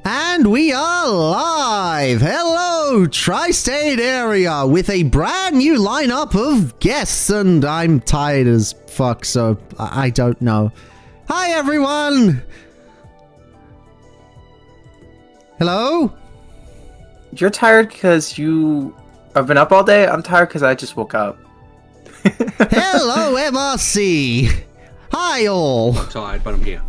And we are live! Hello, Tri-State area, with a brand new lineup of guests, and I'm tired as fuck, so I don't know. Hi, everyone! Hello? You're tired because you have been up all day? I'm tired because I just woke up. Hello, MRC! Hi, all! I'm tired, but I'm here.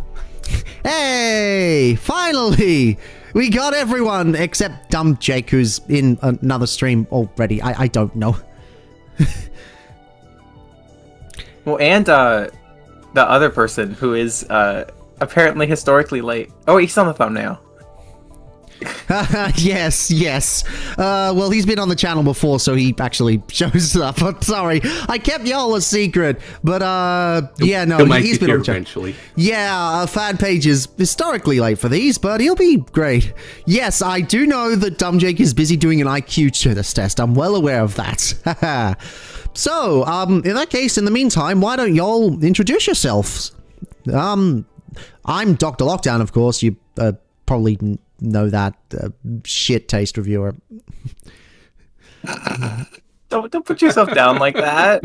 Hey! Finally! We got everyone except dumb Jake, who's in another stream already. I don't know. Well, and the other person who is apparently historically late. Oh, he's on the thumbnail. Yes. Well, he's been on the channel before, so he actually shows up. I'm sorry. I kept y'all a secret, but, yeah, no, he's been on the channel. Eventually. Yeah, fan page is historically late for these, but he'll be great. Yes, I do know that Dumb Jake is busy doing an IQ test. I'm well aware of that. So, in that case, in the meantime, why don't y'all introduce yourselves? I'm DrLockdown, of course. You, probably know that shit taste reviewer. Don't put yourself down like that.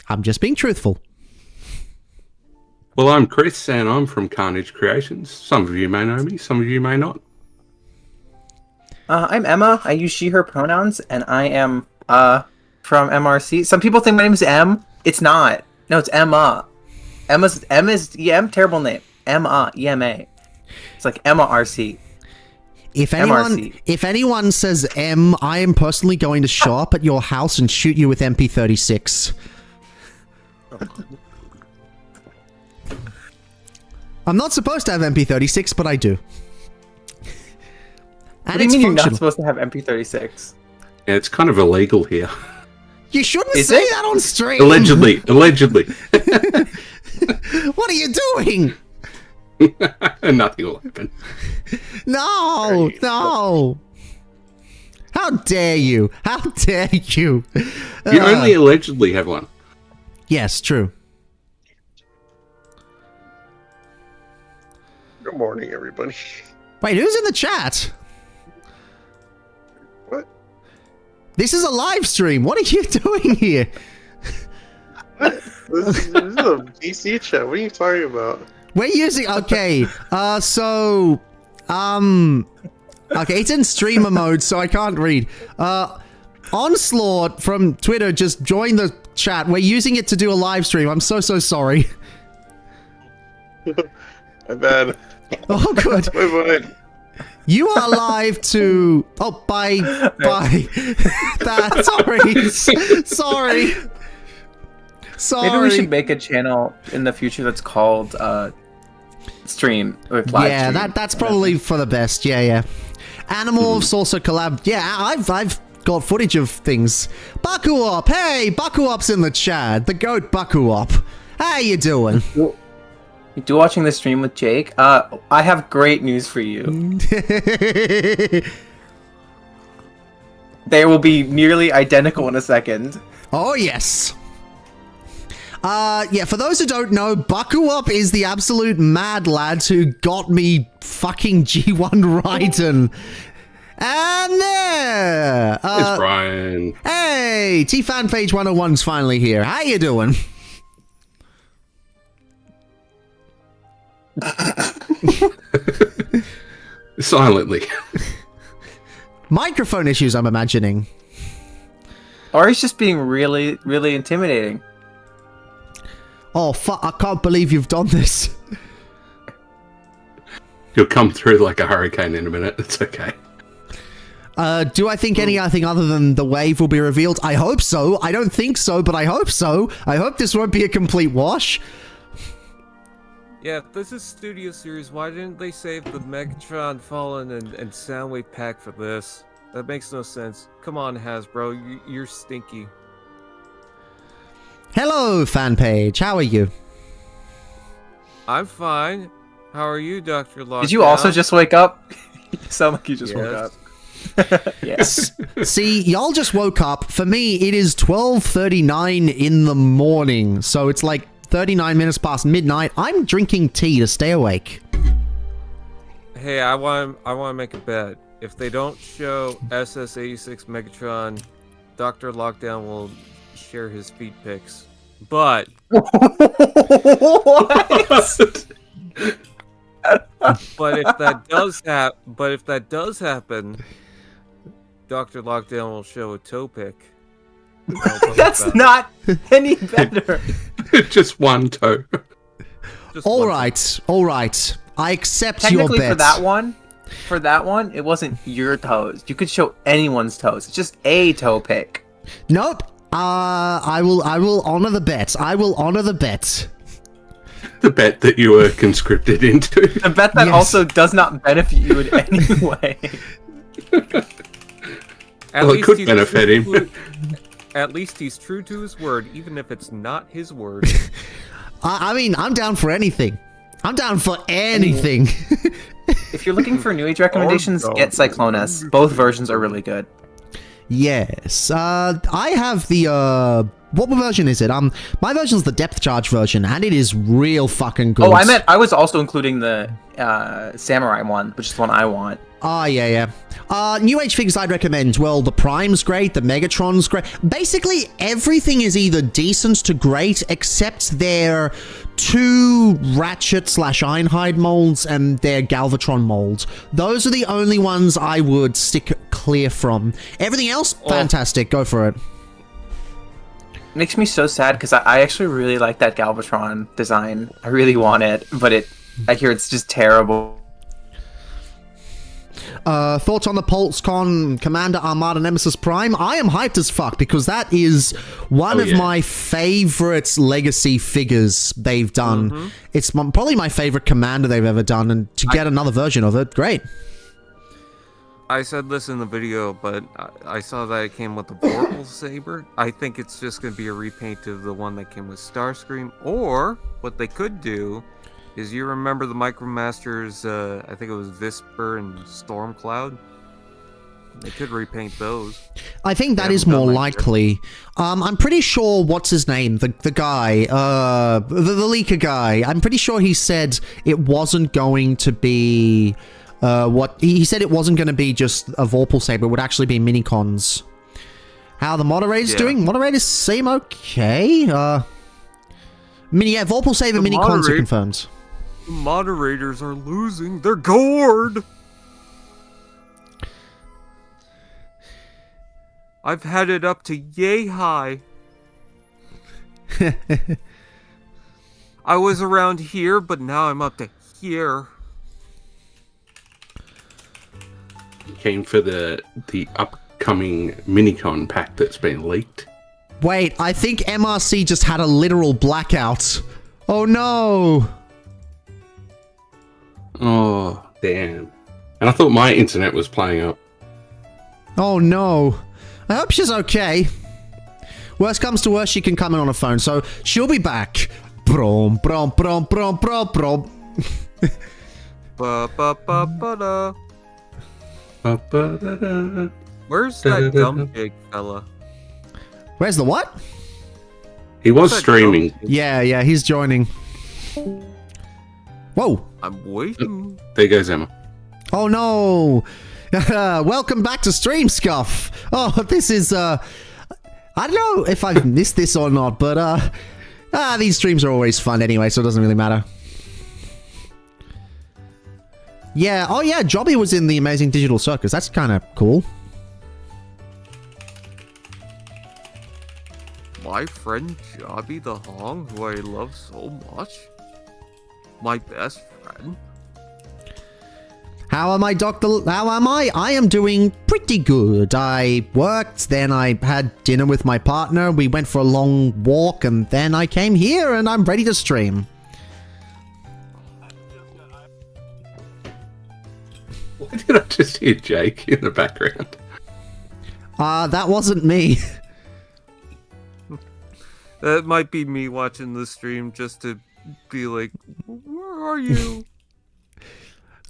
I'm just being truthful. Well, I'm Chris, and I'm from Carnage Creations. Some of you may know me, some of you may not. I'm Emma. I use she/her pronouns, and I am from MRC. Some people think my name is M. It's not. No, it's Emma. M is terrible name. Emma, E-M-A. It's like Emma RC. If anyone says M, I am personally going to show up at your house and shoot you with MP36. I'm not supposed to have MP36, but I do. And what do you mean you're not supposed to have MP36? Yeah, it's kind of illegal here. You shouldn't say that on stream! Allegedly. What are you doing? Nothing will happen. No. How dare you? You only allegedly have one. Yes, true. Good morning, everybody. Wait, who's in the chat? What? This is a live stream. What are you doing here? This is a DC chat. What are you talking about? We're using... Okay, okay, it's in streamer mode, so I can't read. Onslaught from Twitter just joined the chat. We're using it to do a live stream. I'm so sorry. My bad. Oh, good. Wait. You are live to... Oh, bye. Sorry. Maybe we should make a channel in the future that's called stream or live stream. That's probably for the best. Yeah. Animals also collab. Yeah, I've got footage of things. Bakuop, hey, Bakuop's in the chat. The goat Bakuop. How you doing? You watching the stream with Jake? I have great news for you. They will be nearly identical in a second. Oh yes. Yeah, for those who don't know, Bakuop is the absolute mad lads who got me fucking G1 Raiden. And there! It's Brian. Hey! T-Fan Page 101's finally here. How you doing? Silently. Microphone issues, I'm imagining. Or he's just being really, really intimidating. Oh, fuck, I can't believe you've done this. You'll come through like a hurricane in a minute. It's okay. Do I think anything other than the wave will be revealed? I hope so. I don't think so, but I hope so. I hope this won't be a complete wash. Yeah, this is Studio Series. Why didn't they save the Megatron Fallen and Soundwave pack for this? That makes no sense. Come on, Hasbro. You're stinky. Hello, fan page. How are you? I'm fine. How are you, Dr. Lockdown? Did you also just wake up? You sound like you just woke up. Yes. See, y'all just woke up. For me, it is 12:39 in the morning. So it's like 39 minutes past midnight. I'm drinking tea to stay awake. Hey, I want to make a bet. If they don't show SS86 Megatron, DrLockdown will share his feet pics. But What? but if that does happen, DrLockdown will show a toe pic. That's not any better. Just one toe. Just All one right. I accept your Technically, bet. for that one, it wasn't your toes. You could show anyone's toes. It's just a toe pic. Nope. I will honor the bet. I will honor the bet. The bet that you were conscripted into. A bet that Yes. also does not benefit you in any way. At Well, it least could he's benefit true him. At least he's true to his word, even if it's not his word. I mean, I'm down for anything. I'm down for anything. If you're looking for New Age recommendations, get Cyclonus. Both versions are really good. Yes. I have the what version is it? My version's the depth charge version, and it is real fucking good. Oh, I was also including the Samurai one, which is the one I want. Yeah. New Age figures I'd recommend. Well, the Prime's great, the Megatron's great. Basically, everything is either decent to great, except their 2 Ratchet/Ironhide molds and their Galvatron molds. Those are the only ones I would stick clear from. Everything else, fantastic. Go for it. Makes me so sad because I actually really like that Galvatron design. I really want it, but I hear it's just terrible. Thoughts on the PulseCon Commander Armada Nemesis Prime? I am hyped as fuck because that is one of my favorite legacy figures they've done. Mm-hmm. It's probably my favorite Commander they've ever done, and to get another version of it, great. I said this in the video, but I saw that it came with the Vorpal Saber. I think it's just going to be a repaint of the one that came with Starscream. Or, what they could do is, you remember the Micromasters, I think it was Visper and Stormcloud? They could repaint those. I think that is haven't done more that likely. I'm pretty sure, what's his name? The guy, the leaker guy. I'm pretty sure he said it wasn't going to be... he said it wasn't going to be just a Vorpal Saber, it would actually be minicons. How are the moderators doing? Moderators seem okay. Vorpal Saber minicons are confirmed. The moderators are losing their gourd! I've had it up to yay high. I was around here, but now I'm up to here. Came for the upcoming minicon pack that's been leaked. Wait, I think MRC just had a literal blackout. Oh no! Oh, damn. And I thought my internet was playing up. Oh no. I hope she's okay. Worst comes to worst, she can come in on a phone, so she'll be back. Brom, brom, brom, brom, brom, brom. Ba ba ba ba da. Ba-ba-da-da. Where's that dumb big fella? Where's the what? He was That streaming. dumb- Yeah, he's joining. Whoa. I'm waiting. There goes Emma. Oh no. Welcome back to Stream Scuff. Oh, this is, I don't know if I've missed this or not, but, these streams are always fun anyway, so it doesn't really matter. Yeah, oh yeah, Jobby was in the Amazing Digital Circus. That's kind of cool. My friend Jobby the Hong, who I love so much. My best friend. How am I, Doctor? How am I? I am doing pretty good. I worked, then I had dinner with my partner, we went for a long walk, and then I came here and I'm ready to stream. Why did I just hear Jake in the background? That wasn't me. That might be me watching the stream just to be like, where are you?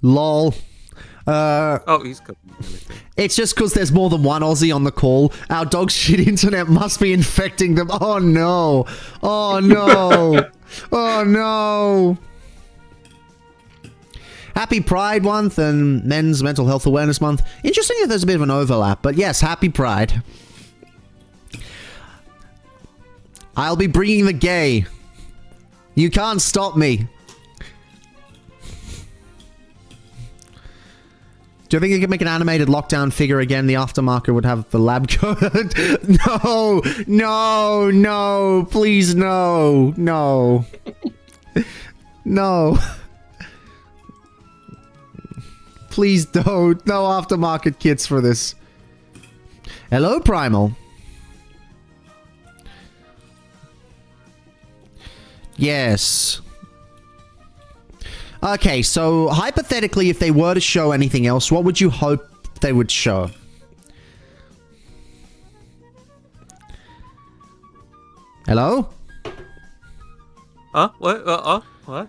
Lol. Oh, he's coming. It's just because there's more than one Aussie on the call. Our dog shit internet must be infecting them. Oh no. Oh no. Oh no. Happy Pride Month and Men's Mental Health Awareness Month. Interesting that there's a bit of an overlap, but yes, Happy Pride. I'll be bringing the gay. You can't stop me. Do you think you could make an animated Lockdown figure again? The aftermarket would have the lab coat. No, no, no, please, no, no, no. Please don't. No aftermarket kits for this. Hello, Primal. Yes. Okay, so hypothetically, if they were to show anything else, what would you hope they would show? Hello? Huh? What? What?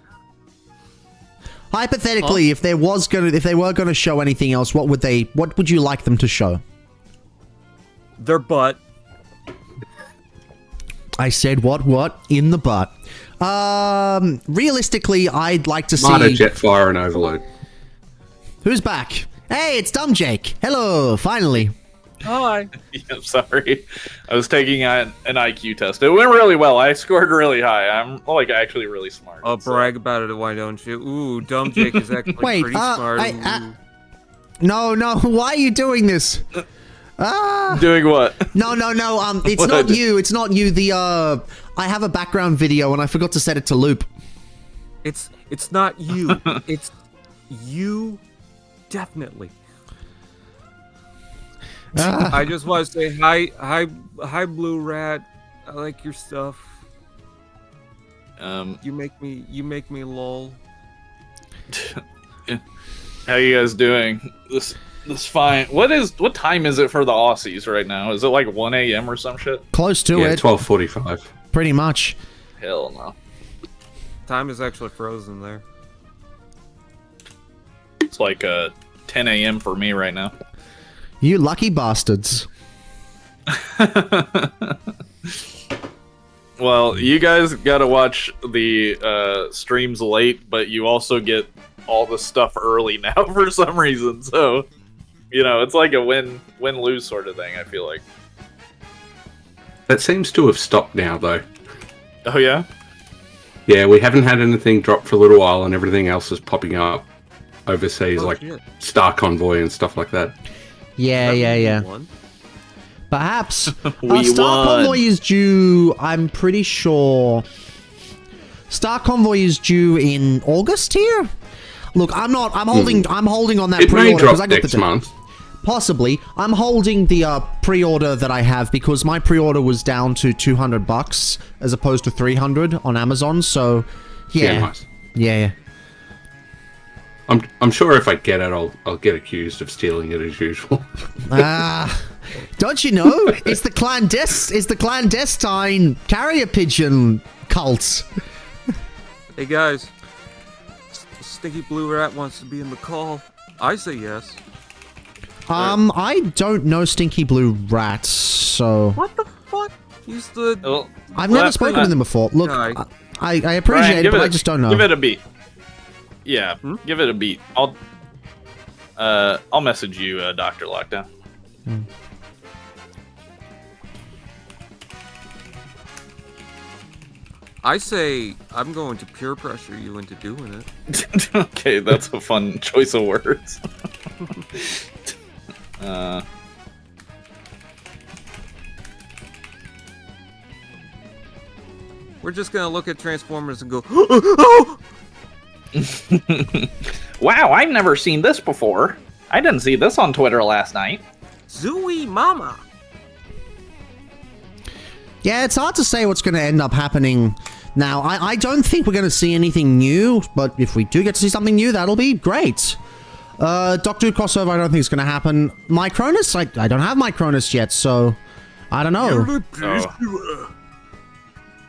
Hypothetically, if they were gonna show anything else, what would you like them to show? Their butt. I said what? In the butt. Realistically, I'd like to see... Marta, Jetfire, and Overload. Who's back? Hey, it's Dumb Jake. Hello, finally. Hi. Yeah, sorry. I was taking an IQ test. It went really well. I scored really high. I'm like actually really smart. Oh, brag about it, why don't you? Ooh, Dumb Jake is actually Wait, pretty smart. No, why are you doing this? Doing what? No, it's not you. It's not you. I have a background video and I forgot to set it to loop. It's not you. It's you, definitely. I just want to say hi, Blue Rat. I like your stuff. You make me lol. How you guys doing? This fine. What time is it for the Aussies right now? Is it like 1 a.m. or some shit? Close to Yeah, it. 12:45. Pretty much. Hell no. Time is actually frozen there. It's like 10 a.m. for me right now. You lucky bastards. Well, you guys gotta watch the streams late, but you also get all the stuff early now for some reason. So, you know, it's like a win-lose sort of thing, I feel like. That seems to have stopped now, though. Oh, yeah? Yeah, we haven't had anything drop for a little while, and everything else is popping up overseas, like shit. Star Convoy and stuff like that. Yeah. One? Perhaps. We Star won. Convoy is due, I'm pretty sure... Star Convoy is due in August here? Look, I'm holding on that It may pre-order drop because I got next the month. Possibly. I'm holding the pre-order that I have because my pre-order was down to $200 as opposed to $300 on Amazon. So, yeah, nice. yeah. I'm sure if I get it, I'll get accused of stealing it as usual. Don't you know? It's the clandestine carrier pigeon cult. Hey guys, Stinky Blue Rat wants to be in the call. I say yes. I don't know Stinky Blue Rat, so What the fuck? He's the. Well, I've never spoken to them before. Look, Guy. I appreciate Brian, it, but I just don't know. Give it a beat. Yeah, give it a beat. I'll message you, Dr. Lockdown. I say I'm going to peer pressure you into doing it. Okay, that's a fun choice of words. We're just gonna look at Transformers and go, oh! Wow, I've never seen this before. I didn't see this on Twitter last night. Zooey Mama. Yeah, it's hard to say what's going to end up happening now. I don't think we're going to see anything new, but if we do get to see something new, that'll be great. Doctor Who crossover, I don't think it's going to happen. Micronus? I don't have Micronus yet, so I don't know.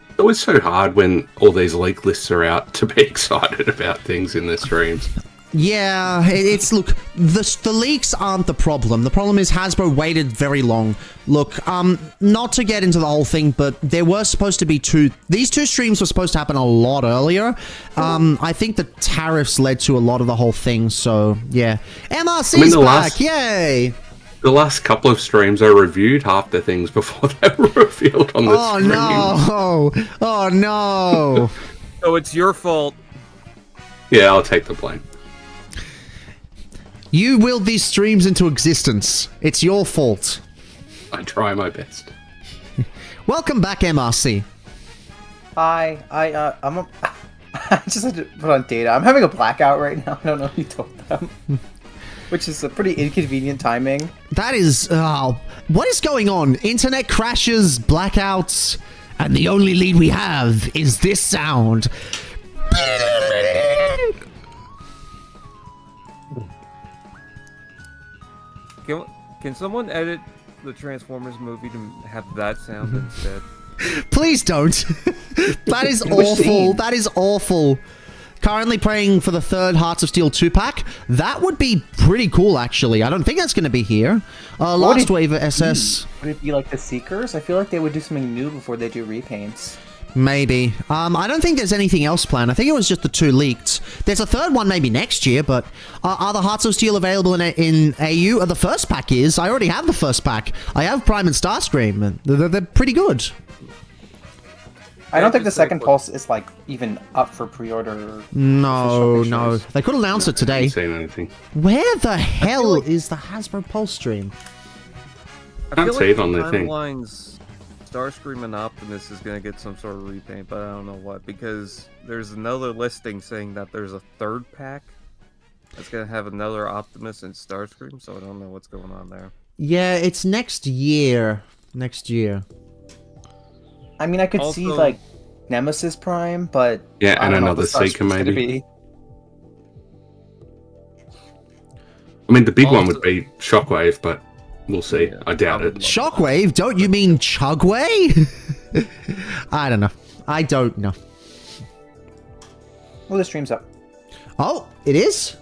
It's always so hard when all these leak lists are out to be excited about things in the streams. Yeah, it's look, the leaks aren't the problem. The problem is Hasbro waited very long. Look, not to get into the whole thing, but there were supposed to be these two streams were supposed to happen a lot earlier. I think the tariffs led to a lot of the whole thing, so yeah. MRC's back, yay! The last couple of streams I reviewed half the things before they were revealed on the stream. Oh no! So it's your fault. Yeah, I'll take the blame. You willed these streams into existence. It's your fault. I try my best. Welcome back, MRC. Hi, I just had to put on data. I'm having a blackout right now. I don't know if you told them. Which is a pretty inconvenient timing. That is, what is going on? Internet crashes, blackouts, and the only lead we have is this sound. Can someone edit the Transformers movie to have that sound instead? Please don't. That is awful. That is awful. Currently playing for the third Hearts of Steel 2-pack. That would be pretty cool, actually. I don't think that's going to be here. Last Wave SS. Would it be like the Seekers? I feel like they would do something new before they do repaints. Maybe. I don't think there's anything else planned. I think it was just the two leaked. There's a third one maybe next year, but are the Hearts of Steel available in AU? The first pack is. I already have the first pack. I have Prime and Starscream, and they're pretty good. I don't think the second Pulse is like even up for pre-order. No. They could announce it today. I haven't seen anything. Where the hell is the Hasbro Pulse stream? I can't see it on the thing. Starscream and Optimus is going to get some sort of repaint, but I don't know what, because there's another listing saying that there's a third pack that's going to have another Optimus and Starscream, so I don't know what's going on there. Yeah, it's next year. I mean, I could see like Nemesis Prime, but yeah, I and don't know another what the Seeker Starscream's gonna maybe. be. I mean, the big one would be Shockwave, but we'll see. Yeah, I doubt it. Shockwave? Don't you mean Chugway? I don't know. Well, the stream's up. Oh, it is?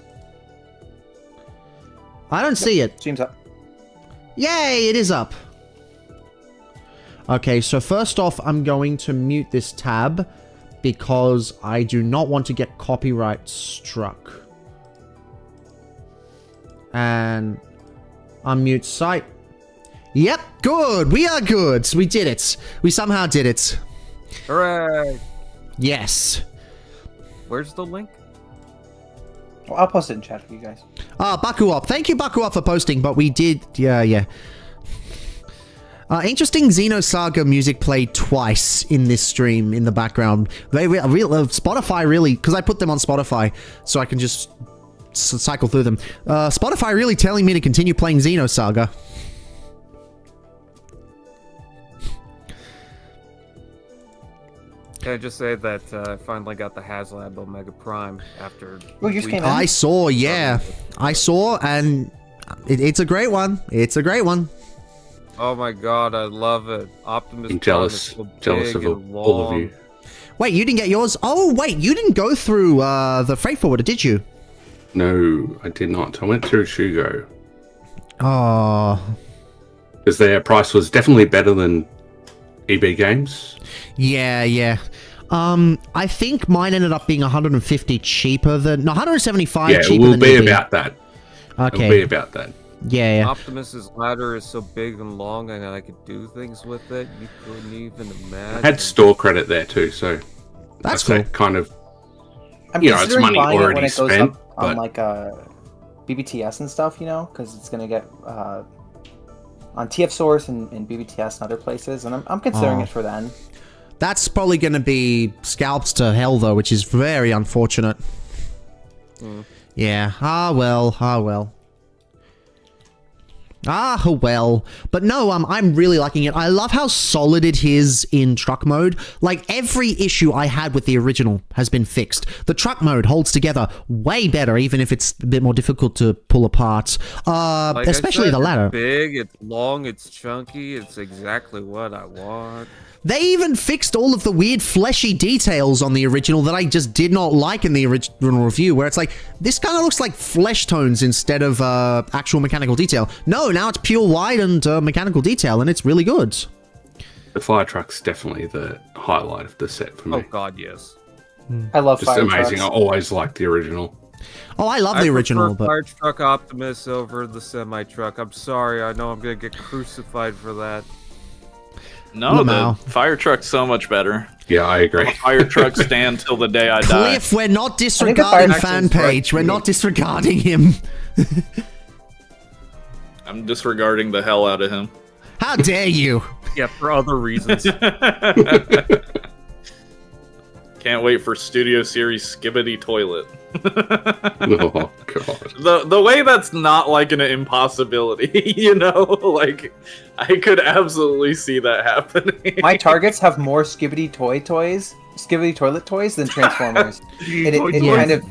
I don't see it. Stream's up. Yay, it is up. Okay, so first off, I'm going to mute this tab because I do not want to get copyright struck. And unmute site. Yep, good. We are good. We did it. We somehow did it. Hooray! Yes. Where's the link? Well, I'll post it in chat for you guys. Bakuop. Thank you, Bakuop, for posting, but we did... Yeah. Interesting Xenosaga music played twice in this stream in the background. Spotify really... Because I put them on Spotify, so I can just cycle through them. Spotify really telling me to continue playing Xenosaga. Can I just say that I finally got the HasLab Omega Prime after... Well, you just came in. I saw, yeah. I saw, and it's a great one. It's a great one. Oh my god, I love it. Optimus I'm jealous. Prime is so Jealous big of and all of long. you. Wait, you didn't get yours? Oh, wait, you didn't go through the freight forwarder, did you? No, I did not. I went through Shugo. Oh. Because their price was definitely better than EB Games. Yeah. I think mine ended up being 150 cheaper than... No, 175 yeah, cheaper it will than be EB. about that. Okay. It'll be about that. Yeah. Optimus's ladder is so big and long, and I could do things with it. You couldn't even imagine. I had store credit there too, so That's cool. that kind of... I'm You know, it's considering money buying it already when it goes spent, up on but- like BBTS and stuff, you know, because it's gonna get on TF Source and BBTS and other places, and I'm considering it for then. That's probably going to be scalps to hell, though, which is very unfortunate. Yeah. Well. But no, I'm really liking it. I love how solid it is in truck mode. Like, every issue I had with the original has been fixed. The truck mode holds together way better, even if it's a bit more difficult to pull apart. Like especially I said, the ladder. It's big, it's long, it's chunky, it's exactly what I want. They even fixed all of the weird fleshy details on the original that I just did not like in the original review, where it's like, this kind of looks like flesh tones instead of actual mechanical detail. No, now it's pure white and mechanical detail, and it's really good. The fire truck's definitely the highlight of the set for me. Oh god, yes. I love Just fire amazing. trucks. I always liked the original. Oh, I love the original, prefer but Fire Truck Optimus over the semi truck. I'm sorry, I know I'm gonna get crucified for that. No, Lamau. the fire truck's so much better. Yeah, I agree. Fire truck stand till the day I die. Cliff, we're not the disregarding fire fan truck's right. page. We're not disregarding him. I'm disregarding the hell out of him. How dare you? Yeah, for other reasons. Can't wait for Studio Series Skibbity Toilet. Oh god. The way that's not like an impossibility, you know? Like, I could absolutely see that happening. My targets have more Skibbity Toilet toys than Transformers. it kind of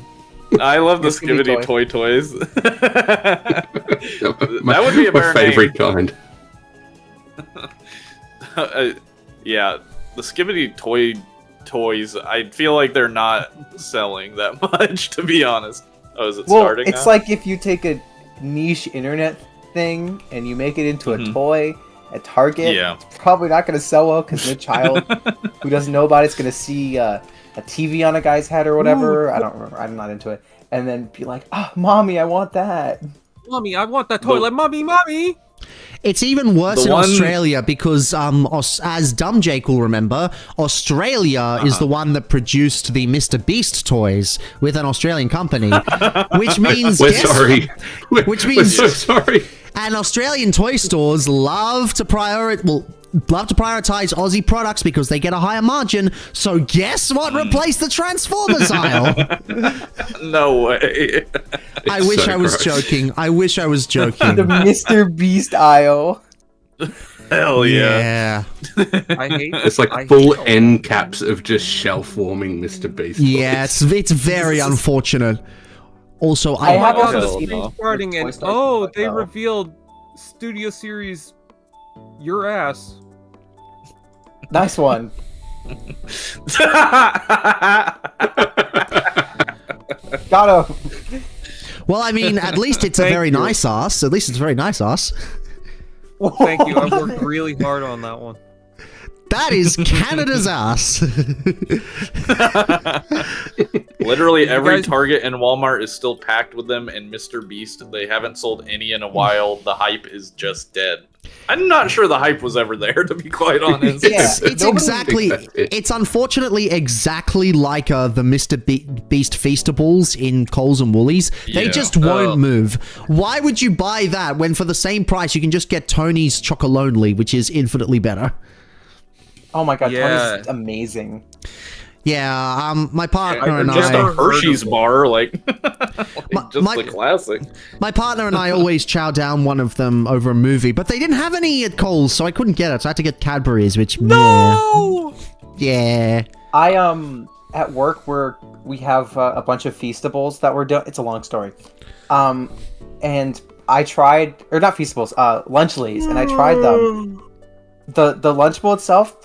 I love the Skibbity Skibbity Toy Toys. My, That would be a my better favorite kind. Yeah, the Skibbity Toys, I feel like they're not selling that much, to be honest. Oh, is it starting it's now? like if you take a niche internet thing and you make it into a toy at Target. Yeah. It's probably not going to sell well because no child who doesn't know about it's going to see a TV on a guy's head or whatever. I don't remember. I'm not into it. And then be like, "Ah, mommy, I want that." Mommy, I want that toilet. Mommy. It's even worse The in one- Australia because, as Dumb Jake will remember, Australia is the one that produced the Mr. Beast toys with an Australian company, which means We're sorry. Which We're means- so sorry. and Australian toy stores love to prioritize Aussie products because they get a higher margin. So guess what replaced the Transformers aisle? No way. I wish so I was gross. joking. I wish I was joking. The Mr. Beast aisle. Hell yeah. I hate It's like I full hate- end caps of just shell-forming Mr. Beast. Yeah, toys. it's very unfortunate. Also, I have Oh, also the seen stream it. starting and Toy Story they like that. revealed Studio Series Your Ass. Nice one. Got him. well, I mean, at least it's a Thank very you. nice ass. At least it's a very nice ass. Thank you. I worked really hard on that one. That is Canada's ass. Literally every guys- Target and Walmart is still packed with them, and Mr. Beast, they haven't sold any in a while. The hype is just dead. I'm not sure the hype was ever there, to be quite honest. Yeah. It's Nobody- exactly. That's it. It's unfortunately exactly like the Mr. Beast Feastables in Coles and Woolies. They Yeah. just won't move. Why would you buy that when for the same price you can just get Tony's Chocolonely, which is infinitely better? Oh my god, Yeah. Tony's partner Yeah, my partner I and Just I. a Hershey's bar, like, just my- the classic. My partner and I always chow down one of them over a movie, but they didn't have any at Coles, so I couldn't get it. So I had to get Cadbury's, which yeah. I at work we have a bunch of Feastables that we're doing. It's a long story. And I tried, or not Feastables, Lunchleys, and I tried them. The Lunchable itself,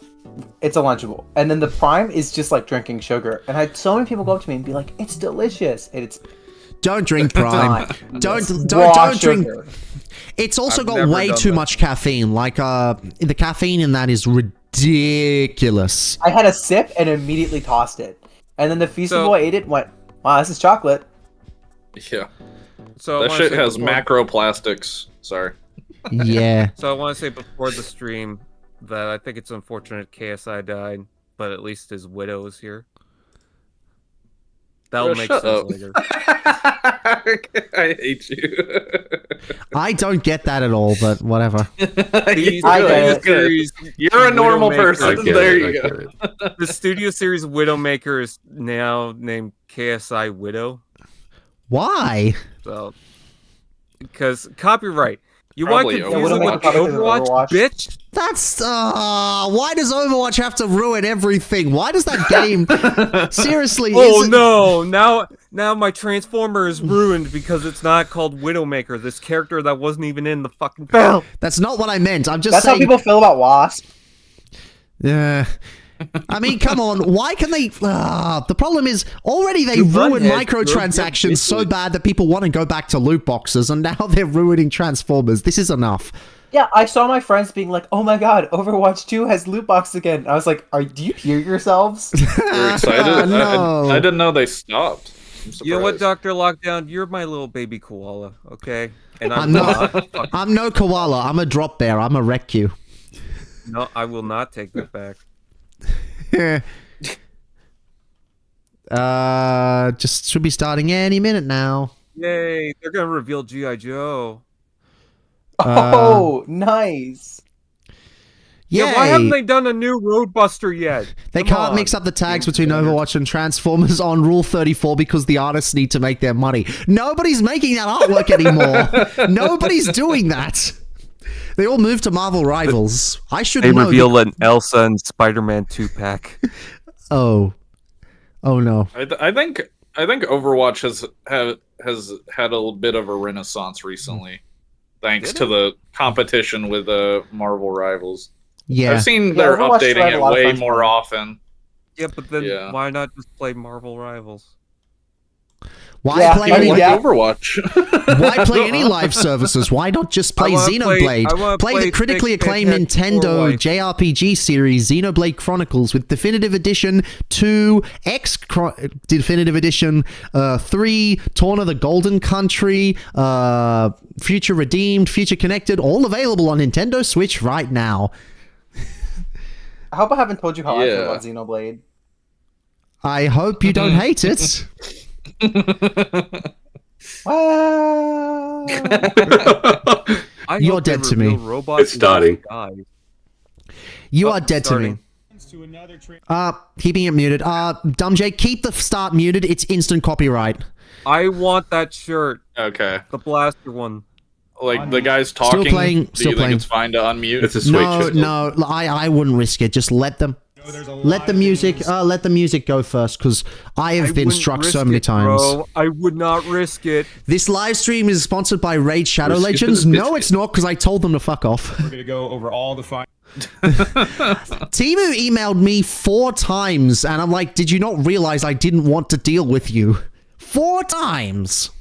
it's a Lunchable, and then the Prime is just like drinking sugar. And I had so many people go up to me and be like, "It's delicious," and it's Don't drink Prime. not. don't Raw drink. sugar. It's also I've got never way done too that. much caffeine. Like the caffeine in that is ridiculous. I had a sip and immediately tossed it, and then the Feastable So- I ate it and went, "Wow, this is chocolate." Yeah. So I That wanna shit say has before- macroplastics. Sorry. Yeah. So I want to say before the stream that I think it's unfortunate KSI died, but at least his widow is here. That'll Bro, make shut sense up. later. I hate you. I don't get that at all, but whatever. These I Studio get it. Series You're a normal Widowmaker- person. I get There it, you I go. get it. The Studio Series Widowmaker is now named KSI Widow. Why? So, because copyright. You want to Probably confuse it with Widowmaker Overwatch, Overwatch. bitch? That's why does Overwatch have to ruin everything? Why does that game seriously? Oh is it- no! Now my Transformer is ruined because it's not called Widowmaker. This character that wasn't even in the fucking film. That's not what I meant. I'm just That's how saying. people feel about Wasp. Yeah. I mean, come on. Why can they... the problem is, already they You ruin butthead. microtransactions You're so bad that people want to go back to loot boxes, and now they're ruining Transformers. This is enough. Yeah, I saw my friends being like, "Oh my god, Overwatch 2 has loot box again." I was like, do you hear yourselves? You're excited? No. I didn't know they stopped. I'm You know what, surprised. Dr. Lockdown? You're my little baby koala, okay? And I'm not. I'm no koala. I'm a drop bear. I'm a wreck you. No, I will not take that back. Just should be starting any minute now. Yay, they're gonna reveal G.I. Joe. Oh, nice. Yay. Yeah, why haven't they done a new Roadbuster yet? They Come can't on. mix up the tags between Overwatch and Transformers on Rule 34 because the artists need to make their money. Nobody's making that artwork anymore. Nobody's doing that. They all moved to Marvel Rivals. I should They know. reveal an Elsa and Spider-Man 2-pack. Oh. Oh no. I think Overwatch has had a little bit of a renaissance recently, thanks to the competition with Marvel Rivals. Yeah. I've seen Yeah, they're Overwatch tried updating a it lot of way times more for- often. Yeah, but then Yeah. why not just play Marvel Rivals? Why Yeah, play I any mean, yeah. Overwatch. Why play any live services? Why not just play I wanna Xenoblade? play Play the Big critically Big acclaimed Head Nintendo Warwife. JRPG series Xenoblade Chronicles with Definitive Edition 2, Definitive Edition 3, Torn of the Golden Country, Future Redeemed, Future Connected, all available on Nintendo Switch right now. I hope I haven't told you how I feel Yeah. about Xenoblade. I hope you don't hate it. Well, I You're hope they dead to me. reveal robots It's starting. in disguise. You Oh, are dead to me. starting. Keeping it muted. Dumb Jake, keep the start muted. It's instant copyright. I want that shirt, Okay, the blaster one. like the guy's talking. playing, Do still you playing. think it's fine to unmute? It's a switch. No, I wouldn't risk it. Just let them. Let the music go first, because I have been wouldn't struck so risk many it, times. Bro. I would not risk it. This live stream is sponsored by Raid Shadow Risk it for Legends. the No, biscuit. it's not, because I told them to fuck off. We're gonna go over all the fine Timu emailed me 4 times, and I'm like, did you not realize I didn't want to deal with you? 4 times.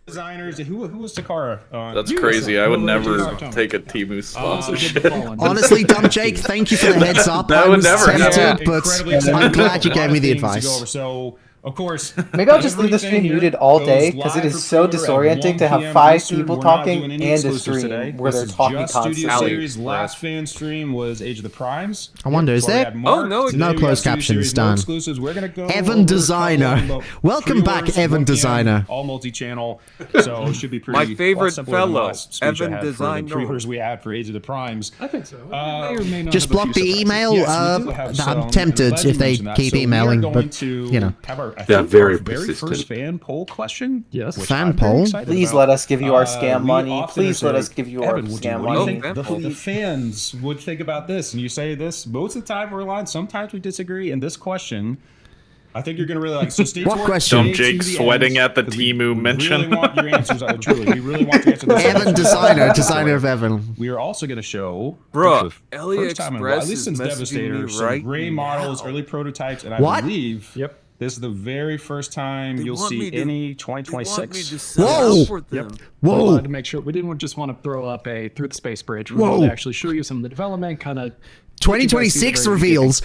designers. Who was Takara? That's crazy. I would never Takara. take a Timu sponsorship. Honestly, Dumb Jake, thank you for the heads up. That I would was never happen. tempted, but Incredibly I'm excited. glad you A lot gave of me the things to go advice. over. So, of course, maybe I'll just leave the stream everything here muted all day goes because it live is for so pre-order at disorienting to 1 have PM 5 Eastern. people We're not talking doing any and a exclusives stream today. where This they're is talking just constantly. Studio Ali Series Express. last fan stream was Age of the Primes. I wonder, is So we there? had Mark. Oh, no, Today no we got closed Studio captions Series, no done. exclusives. We're gonna go Evan over a Designer. couple of them, but Welcome back, pre-orders, Evan 1 PM, Designer. All multi-channel, so it should be pretty. My favorite simpler than the fellow, last speech I Evan had for the Designer. pre-orders we had for Age of the Primes. I think so. Just block the email. I'm tempted if they keep So we are emailing, going but to you know. have our, I They're think, very our very persistent. first fan poll question. Yes. which Fan I'm very poll? excited Please about. let us give you our scam We money. often Please let say, us give you our Evan, what do scam you money. think the fans would think about this? And you say this most of the time we're aligned. Sometimes we disagree. And this question, I think you're going to really like. So stay What tuned, question? stay Dumb Jake to the sweating end, at the 'cause we Temu mention. really want your answers. Truly, we really want to answer this. Evan Designer, designer of Evan. We are also going to show, Bruh, for the first time in a while, AliExpress at least is since messaging Devastator, me some right gray models, now. early prototypes, and I What? believe Yep. this is the very first time They you'll want see me to- any They want me 2026. to sell Whoa. out for them. We Whoa. wanted to make sure we didn't just want to throw up a through the space bridge. We Whoa. wanted to actually show you some of the development, kind of 2026 reveals.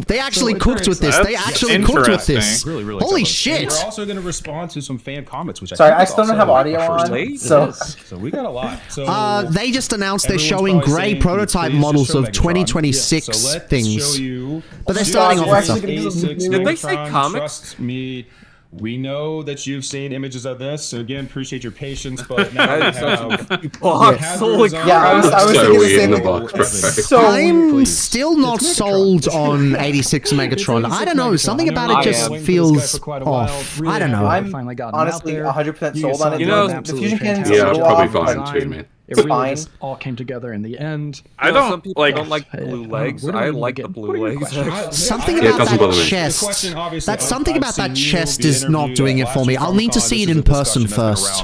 They actually cooked with this. They That's actually cooked with this. interesting. Really, really Holy excited. shit. We're also going to respond to some fan comments, which Sorry, I I think still is don't have also audio our first on, time. so So we got a lot. So They just announced they're everyone's showing probably grey saying, "Can you prototype please just models show of Megatron?" 2026 Yeah, so let's things. show you But they're So starting we're off with actually stuff. gonna do some A6 Did they say Megatron, comics? Trust me. We know that you've seen images of this, so again, appreciate your patience. But now we That is such have a box. Hasbro Holy design. Yeah, I was So thinking the weird in same the thing. box, right? So I'm please. still not sold on 86 Megatron. I don't know. Something about it just feels off. I don't know. I'm finally got honestly 100% You sold saw on it. You know, the fusion cannon's Yeah, a it's little probably off, fine but too, man. It It's really fine. just all came together in the end. I You know, don't some people like. don't like the blue legs. we don't I even like get- the blue what are your legs. questions? Something Yeah, it about doesn't bother that me. chest. That's Something about that chest is not doing it for me. I'll need to see it in person first.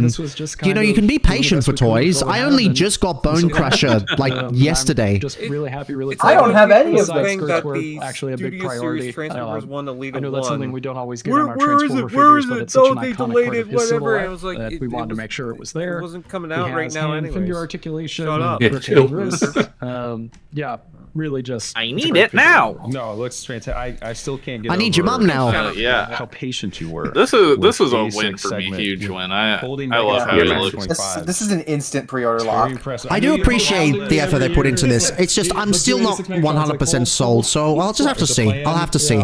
and this was just you know, kind you can of be doing the patient best for we could with toys. what we I have, only and just got Bone Crusher like I'm yesterday. just really happy, really It's I don't like have when any people of those. saying skirts that were the actually a big Studio priority. Series Transformers 1 Elite I know that's 1. something we don't always get on our Where is Transformer it? Where figures, is but it? it's such Oh, an they iconic delayed part it, of his whatever. silhouette And I was like, that we wanted to make sure it was there. It wasn't coming He out right has now hand finger anyways. articulation, Shut up. Yeah, rotating chill. wrists. Yeah, really just. I it's a need great it figure. now. No, it looks fantastic. I still can't get I need your over mom now. Yeah. how patient you were. This is with a basic win for me, segment, huge with win. I holding love how Yeah, it man. looks. This is an instant pre-order Very lock. impressive. I do know you appreciate probably the effort they put into this. every It's just year. I'm still not 100% sold, so I'll just have to see. I'll have to see.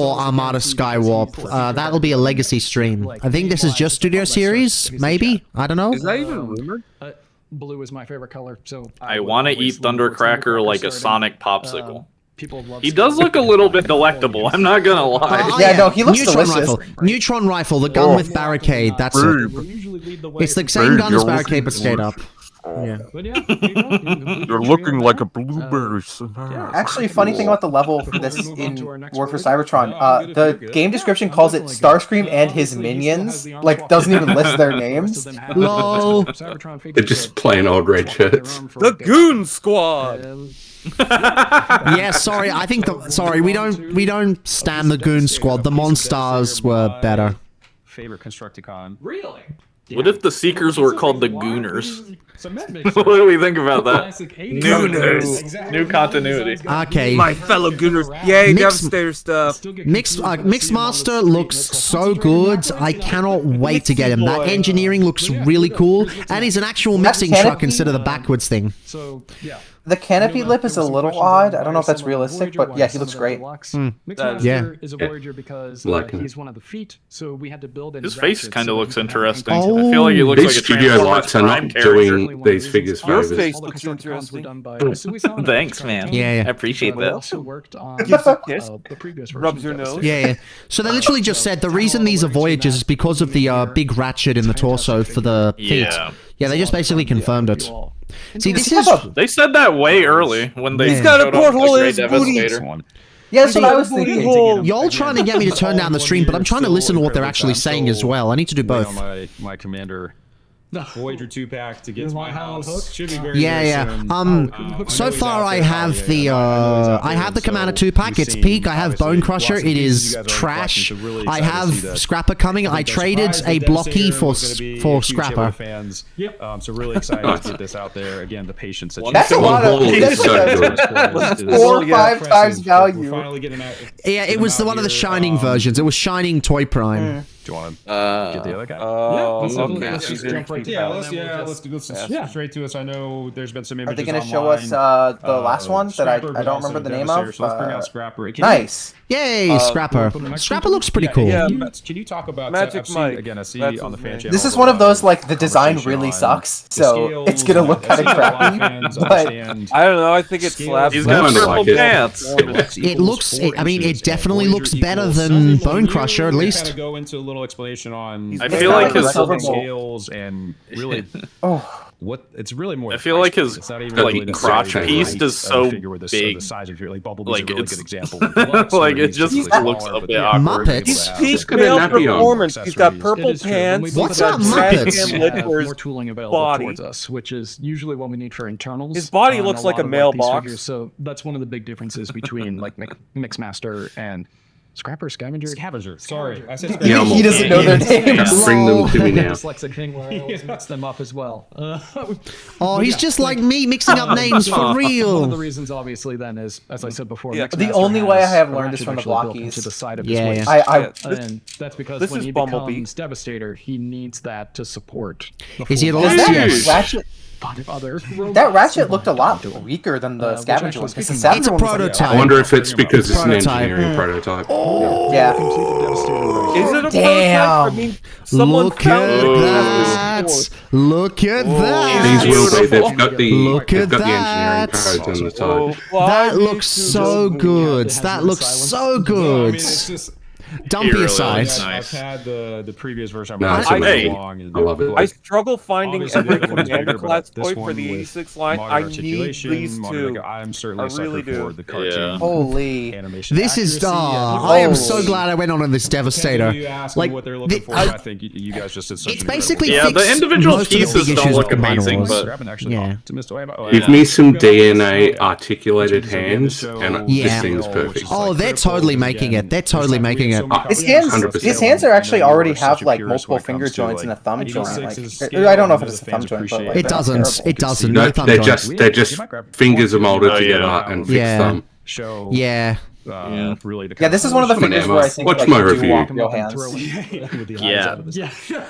for Armada Skywarp. That'll be a legacy stream. I think this is just Studio Series, maybe? I don't know. Is that even rumored? blue is my favorite color. So I want to eat Thundercracker like a Sonic popsicle. People love He does look a little bit delectable. I'm not gonna lie. Yeah, no, he looks Neutron delicious. rifle. Neutron rifle, the gun with barricade. That's it. It's the same gun as barricade, but straight up. Yeah. But yeah, You're looking like a blueberry. Actually, funny thing about the level for this in War for Cybertron, the game description calls it Starscream and his minions. Like, doesn't even list their names. Lol. They're just plain old red shirts. The Goon Squad. Yeah, sorry. I think we don't stand the Goon Squad. The Monstars were better. Favorite Constructicon. Really? What if the Seekers were called the Gooners? So What do we think about that? Gooners. Exactly. New continuity. Okay. My fellow Gooners. Yay, Mix- Devastator stuff. Mixmaster looks so good. I cannot wait to get him. That engineering looks really cool, and he's an actual mixing truck canopy- instead of the backwards thing. So yeah. The canopy lip is a little odd. I don't know if that's realistic, but yeah, he looks great. Mixmaster Yeah. is a Voyager because Like him. he's one of the feet, so we had to build in His face ratchets kind so of that looks he could have interesting. Oh. I feel like he looks These like a studio Transformers lights are Prime not character. doing these figures Your favors. face all the looks Constructicons were interesting. done by Suicide. Thanks, man. Yeah. I appreciate But I that. also worked on Gives a kiss. the previous version. Rubs of your Devastator. nose. Yeah. So they literally just said the reason these are Voyagers is because of the big ratchet in the torso for the feet. Yeah. Yeah, they just basically confirmed it. See, this Does is he have a- They said that way early when they He's got a showed up porthole the in his Great booty. Devastator. Yeah, that's what I was Booty thinking. hole. y'all trying to get me to turn down the stream, but I'm trying to listen to what they're actually saying as well. I need to do Wait both. on my Commander Voyager 2-pack to get to my my Howlin' house. Hook? Should be very, Yeah, very yeah. soon. So far I have the Commander 2-pack. It's peak. I have Bone Crusher. It is trash. I have Scrapper coming. I traded a blocky for Scrapper. Fans. So really excited to get this out there. Again, the patience that That's a lot of. Holy That's shit. 4 or 5 times value. Yeah, it was the one of the Shining versions. It was Shining Toy Prime. Do you want to get the other guy? Let's just jump right to that, and then we'll let's just- go straight to us. I know there's been some images Are they going to online. show us the last one that I Scrapper, but don't also remember the name Devastator. of? So let's bring out Scrapper. Nice. Yay, Scrapper. Scrapper looks pretty cool. Yeah. Can you talk about Magic I've seen, Mike. again? I see That's on the his fan name. channel. This is one of those, like, the design conversation really on sucks, the so scales. it's going to look I've kind of seen a lot of crappy. fans But understand I don't know. I think it slaps. He's got Kinda purple like it. pants. It looks. I mean, it definitely looks better than Bone Crusher, at least. Kind of go into a little explanation on. I It's feel not like like his a Silver Bowl. scales and really Oh, what it's really more. I feel like his, it's not even like, really crotch necessarily piece height is of so figure with big. the size of your like Bumblebee's Like, a really it's- good example. Like, it just looks a bit awkward. Muppets? He's Just peak got a male nappy on. performance. He's got Accessories. purple It is true. When pants. we What's he's up, got trash Muppets? cam lip for his more tooling available body. towards us, which is usually what we need for internals. His body on looks a like lot a of, these mailbox. figures. So that's one of the big differences between like Mixmaster and Scrapper, Scavenger. Scavenger. Sorry, I said Yeah, Scavenger. he doesn't know their names. Bring them to me now. Dyslexic thing where I always mix them up as well. Oh, he's just like me, mixing up names for One of the real. reasons, obviously, then is, as I said before, Yeah. Mixmaster The only way I has have a learned is ratchet from the actually built blockies. into the side of Yeah, his waist. yeah. And that's because This when is he Bumblebee. becomes Devastator, he needs that to support. Is he at full least? That Yes. ratchet, other that ratchet looked a lot weaker than the which scavenger actually one. 'Cause the speaking of- scavenger It's a one was like- prototype. I wonder if it's because it's an Prototype. engineering prototype. Yeah. Is it a Damn. prototype? I mean, someone Look found at it that! before. Look at These that! will be. They've got the. Look They've at got the that. engineering codes on the Oh, side. well, That I need looks to so just- good. has That been looks silent. so No, I good. mean, it's just, Dumpy It really aside. is. I've had the previous version. No, it's amazing. I love it. I struggle finding Obviously, every the other one's Commander bigger, but class this toy for one the with 86 line. modern I need articulation, these modern- two. I'm certainly I a sucker really do. for the cartoon. Yeah. Holy. Animation This is. accuracy, I am so Holy. glad I went on this Devastator. You ask Like, them what they're looking the- for. I think you guys just did such It's an basically Yeah, the fixed individual most of the pieces big don't issues look of Commander amazing, Wars. but Yeah. Give me some DNA articulated hands, and Yeah. this thing's perfect. Oh, they're totally making it. They're totally making it. His hands are actually already have like multiple finger joints and a thumb joint. Like, I don't know if it's a thumb joint, but like, It they're not doesn't. terrible. It doesn't. No, No thumb they're joints. just fingers are molded Oh, together yeah. and fix Yeah. them. Show Yeah. really to Yeah, this is one of the figures where I think Watch like, my you do review. walk real hands. with the eyes Yeah. out of his-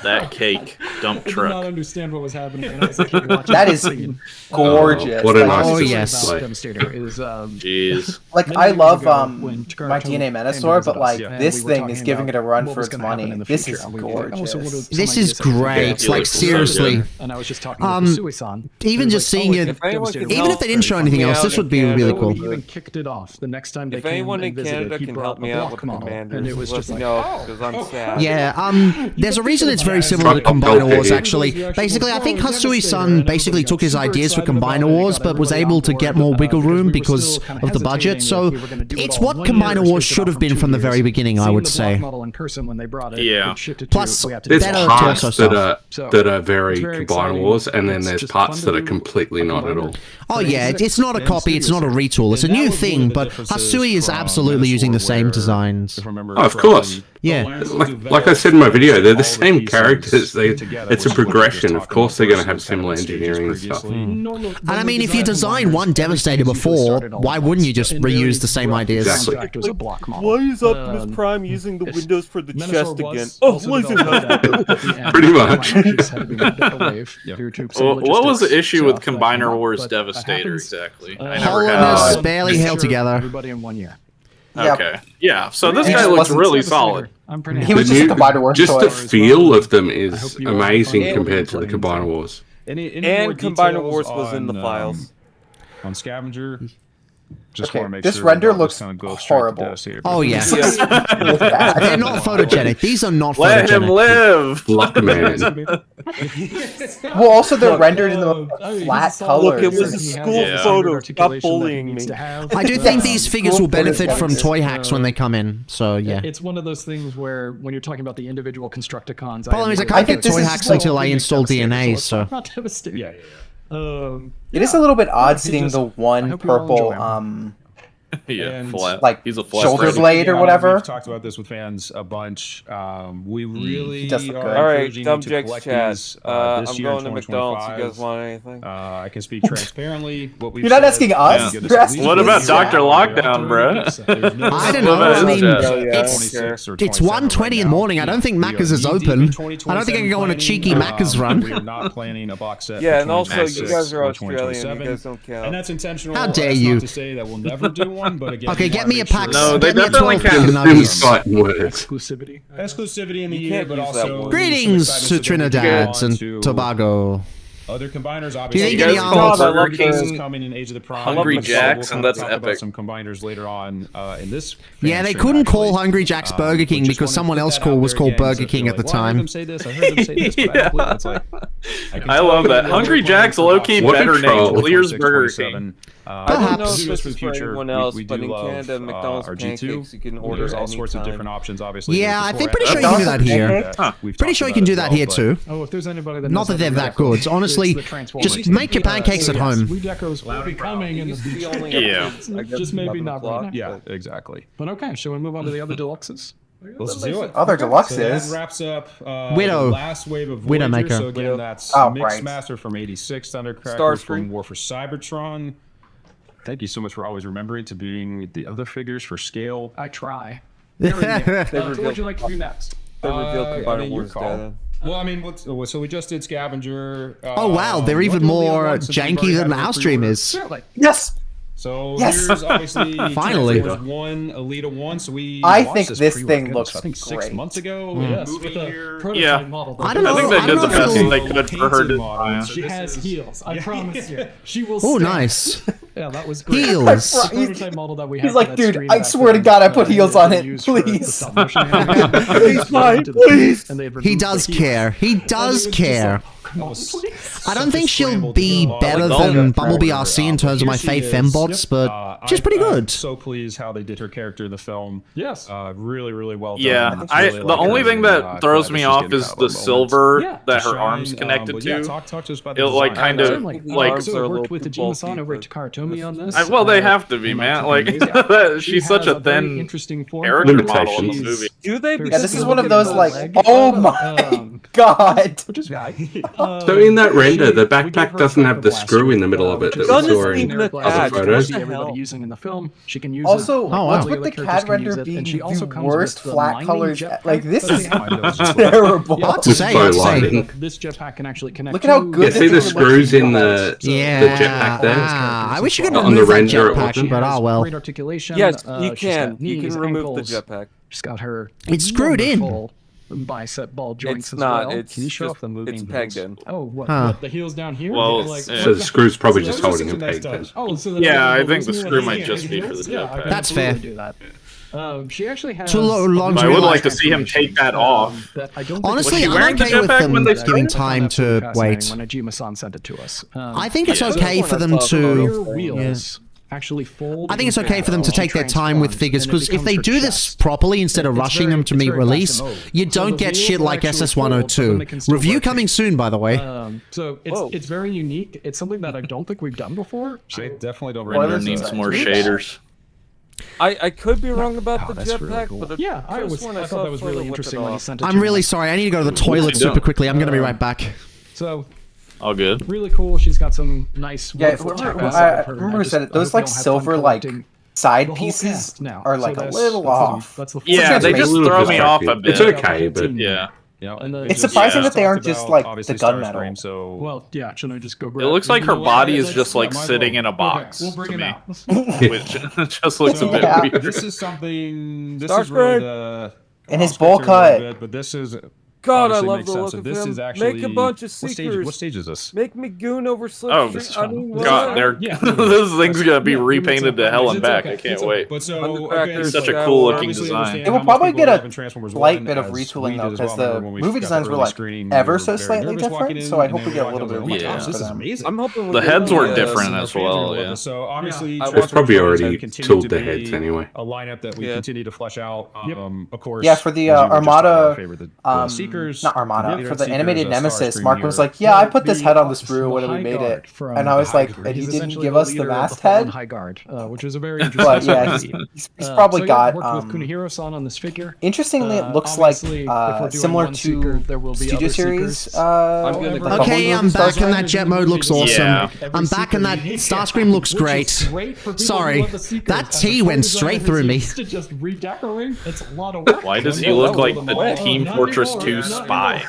That cake dump I did not truck. understand what was happening. And I was like, watching That the is scene. gorgeous. What a Like, nice Oh, display. yes. Devastator is Jeez. Like Many I years love ago, when Takara my Tomy DNA came to Menasor, visit but us, like and this we were thing talking is giving it a about run what for was its gonna happen money. in the This future, is and we were like, gorgeous. oh, so what are some This is ideas that we could great. do? Like, seriously. And I was just talking about Sui-san. Even He was just seeing oh, it, it's If anyone Devastator. can even if they didn't show anything else, this would be really cool. We even kicked it off. The next time they If came anyone in and visited, Canada he can brought help me a out block with the model, commanders, and it was let just me like, know because I'm sad. Yeah, there's a reason it's very similar to Combiner Wars, actually. Basically, I think Hasui-san basically took his ideas for Combiner Wars, but was able to get more wiggle room because of the budget, so it's what Combiner Wars should have been from the very beginning, I would say. Yeah. Plus, There's better parts torso stuff. that are very Combiner Wars, and then there's parts that are completely not at all. Oh yeah, it's not a copy, it's not a retool, it's a new thing, but Hasui is absolutely using the same designs. Oh, of course. Yeah. Like I said in my video, they're the same characters. It's a progression. Of course, they're going to have similar engineering and stuff. And I mean, if you designed one Devastator before, why wouldn't you just reuse the same ideas? Exactly. Why is Optimus Prime using the windows for the chest again? Oh, Why is it Pretty much. What was the issue with Combiner Wars Devastator exactly? I never Hollowness had. barely held together. Everybody in 1 year. Okay. Yeah. So this He guy just looks wasn't really Devastator. solid. I'm pretty He was The just a new- Combiner Wars Just the choice. feel of them is hope you all amazing find compared to the it Combiner Wars. Any And more Combiner details Wars was in the on, files. on Scavenger. Just Okay, want to make this sure render that looks kinda goes straight to horrible. Devastator. Oh yes. Look bad. They're not photogenic. These are not Let him photogenic. live. Luck man. Well, also they're rendered in the flat colors. Look, it was a school Yeah. photo. Stop bullying me. I do think these figures will benefit from toy hacks when they come in, so yeah. It's one of those things where when you're talking about the individual Constructicons, Problem is I I can't think get this toy is hacks like until I install DNA, so... Not Devastator. Yeah. It is a little bit odd he seeing just- the I one hope you all purple enjoy 'em. Yeah. And, Flat. like, He's a flat shoulder bread. blade or whatever. We've talked about this with fans a bunch. We really does look are good. All right, encouraging you Dumb to Jack's collect chat. these, I'm this year going to in McDonald's. You guys 2025. want anything? I can speak transparently. What we've You're not said, asking us? get You're this asking What released. about us? Dr. Lockdown, bruh? I don't know, I mean, Yeah, it's 1:20 in the morning, I don't think Macca's is open. I don't think I can go on a cheeky Macca's run. We are not planning a box set. Yeah, for and also you 2026 guys are or Australian. You 2027. guys don't count. And that's intentional. How dare That's you. Not to say that we'll never do one, but again, Okay, we get wanna me a make sure pack. No, Get they me a definitely 12 can't. pack of Them nuggies. fighting words. Exclusivity. exclusivity in the You year, can't but use that also word. Greetings some to excitement that we Trinidad can and go on to Tobago. Other combiners, Do obviously. you think You any guys armor? call I love Burger the- King coming in Age of the Prime. Hungry We'll Jacks, We'll and that's talk about epic. some combiners later on in this. Yeah, fan they stream, couldn't call actually. Hungry Jack's Burger King Just because wanted to someone put else that out was there called again, Burger so King if at the you're like, "Well, I heard time. them say this, I heard them say this, but I don't believe it's like, I love that. Hungry Jack's low-key What a better troll. name. Clears Burger King. I don't know Perhaps. if this is for anyone else, we but do in love, Canada, McDonald's our G2. pancakes you can order There's all sorts of anytime. different options, obviously. Yeah, There's I think before pretty and sure you can do after that here. Huh. we've Pretty talked sure you about can it do as that well, here but- too. Oh, if there's anybody that Not knows that they're how to that do good. Honestly, it's the Transformers. just make your pancakes at home. We decos will be coming in the Used to be future. only Yeah. up to, I guess, Just maybe 11 not right o'clock, now. Yeah, exactly. But okay, shall we move on to the other deluxes? Let's do it. Other So deluxes. that wraps up Widow. the last wave of Voyager. Widowmaker. So again, that's Oh, Mixmaster from 86, Thundercracker Starscream. from War for Cybertron. Thank you so much for always remembering to bring the other figures for scale. I try. They What revealed, would you like to do next? they revealed I Combiner mean, your Wars call. data. Well, I mean, so we just did Scavenger. Oh wow, they're even more janky than our stream is. Certainly. Yes. So Yes! here's obviously Finally. Transformers 1, Alita 1. So we I launched think this pre-work, thing goodness, looks I think 6 great. months ago. Yes, Movie with a here. prototype Yeah. model. I don't know. I think they I did don't the know if best it'll- they could for her Painted model. design. So She this has is- heels. I promise you. She will. Oh, stand. nice. Yeah, that was great. Heels. The prototype model that we He's had like, for that "Dude, stream I back swear to then, God, I put heels on they it, used for the please." stop motion animation. Please, fine, please. And they've He removed does the heels. care. He does And it was just care. like, come on, please. I don't such a think she'll scramble to be get along. better Like all than that Bumblebee Predator, RC in terms of my here she fave is. fembots, but she's pretty I'm good. so pleased how they did her character in the film. Yes. Really, really well done. Yeah, Really the like only her, thing and, that throws glad me she's off getting is that the moment. silver Yeah. that her Shine, arms connected but yeah, to. talk to us about It, the like, design. kind of, Certainly. like- So They're I a little worked with too Tajima-san bulky, over at but- Takara Tomy on this. Well, they have to be, came man. out Like, amazing. she's She such has a very thin interesting form character factor. model in the She's movie. Do they? very Yeah, this is slim one of in those the like, leg. oh my. Um, God. Which is fine. So in that render, the backpack doesn't have the screw in the middle of it that we saw in the other CAD. photos. Everybody using in the film, she can use Also, it. what's with the CAD render being the worst flat colors? Like, this is terrible. What to With say? slow What to say? lighting. This jetpack can actually connect. Look at how to- good Yeah, see the screws in the jetpack there? I wish you could On the remove that render it jetpack, wasn't. but oh well. Great articulation. Yes, she's you can. got You knees, can remove ankles. the jetpack. She's got her. It's screwed in. wonderful bicep ball joints It's as not. well. It's Can you show just, off the moving it's pegged in. Oh, what? Huh. What, the heels down here? Well, Like, yeah. So the screw's probably just Those are holding such a a nice peg then. touch. Oh, so Yeah, I then think the those screw new might ones just be for heels? the Yeah, I jetpack. can That's absolutely fair. Do that. She actually has. Too long I to would realize like to see him take that off. That I don't Honestly, Was she I'm wearing the okay with jetpack them when they giving started? time to wait. When Ajima-san sent it to us. I think it's Yeah. okay for them rear to. wheels actually fold. I think it's into okay for them to take their time with figures, transformed, because and if it they becomes do her this chest. properly instead of It's rushing very- them to it's meet very release, custom mode. you So don't the get wheels shit are like actually SS fold, but then 102. they can still Review rotate. coming soon, by the way. So it's very unique. It's something that I don't think we've done before. I definitely don't Render remember needs that. more shaders. I could be wrong about the that's really jetpack, cool. but Yeah, I thought that was really interesting when you sent it to I'm me. really sorry. I need to go to the toilet you don't? super quickly. I'm going to be right back. So All good. really cool. She's got some nice. Yeah, wonderful remember, tapas I of her, and remember I said just- it. Those I like hope you'll have fun silver like collecting side the whole pieces cast now. are like So a that's- little that's the- off. That's the Yeah, they It's a just little throw me off a distracting. bit. It's okay, but Yeah. Yeah, And the- It's surprising Yeah. that they aren't just like Obviously the Star gunmetal. Scream, so Well, yeah. Should I just go It grab? looks like you her know what? body is Let's- just like yeah, might sitting well. in a box We'll bring to it me, out. which just looks a bit So, weird. this is something. This Star is really Scream. the. And his I'll bowl switch it a little cut. bit, but this is. God, I obviously love makes the sense. look So of this him. is actually. Make a bunch of What seekers. stage is this? Make me goon over Slip Oh, Street. this I mean, what? God, they're Yeah. this thing's gonna be Yeah, repainted to hell and It's back. okay, I can't it's okay. wait. But so, Undercracker, again, Such a Shower. cool looking obviously design. understand It will how much probably people get love a in Transformers slight 1 bit of as retooling we though, did as because well. the Remember when we movie got designs were early like screening, ever we were so very slightly nervous walking different. in, So I and hope then we get a walked little in, bit I was like, more "Oh, chance this for is them. amazing." I'm hoping The heads were yeah, different some as fans well. will love Yeah. this. So obviously, I It's watched probably Transformers already have continued tooled to the be heads anyway. A lineup that we Yeah. continue to flesh out. Of course. Yeah, for the as you were just Armada, talking about, favorite, the Seekers, not Armada, the for the Seekers, animated Starscream Nemesis, Mark was here. like, "Yeah, I put The- this head on the the sprue when we High made Guard it," from and I was the like, High Guard. "And he He's didn't essentially give the us the leader of masthead." High Guard, which is a very interesting. But yeah, story. he's probably so, got. Yeah, worked with Kunihiro-san on this figure. Interestingly, it looks like Obviously, if we're doing similar one seeker, to there will be Studio other Series. seekers. I'm gonna the go- Bumblebee Okay, I'm movie, back, Starscream. and that jet mode looks awesome. Yeah. I'm back, and that Starscream looks great. Sorry, that T went straight through me. To just redecorate, it's a lot of work. Why does he look like the Team Fortress 2 spy?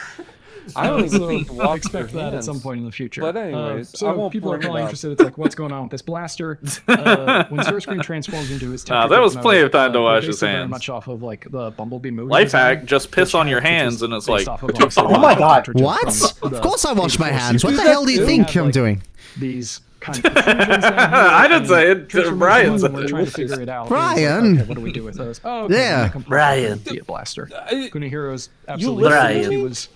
I don't even So, walk I expect their that at hands. some point in the future. But anyways, I so won't people are bring it probably up. interested. It's like, what's going on with this blaster? When Starscream transforms into his Nah, Tetra that was mode, plenty of time to they wash base his it very hands. Much off of like the Bumblebee movie. Life design, hack: just piss which on your which is hands, and it's based like. off of, obviously, Oh my God. Tetra What? from Of course I wash my 84 hands. What the series. hell do you They think have, I'm like, doing? These kind of protrusions down here, I didn't say it, Transformers Brian one, said we're it. trying to figure it out. Brian. Okay, what do we do with those? Oh, okay, Yeah. make 'em Brian. be a blaster. I- Kunihiro's absolutely listen right. to He me? was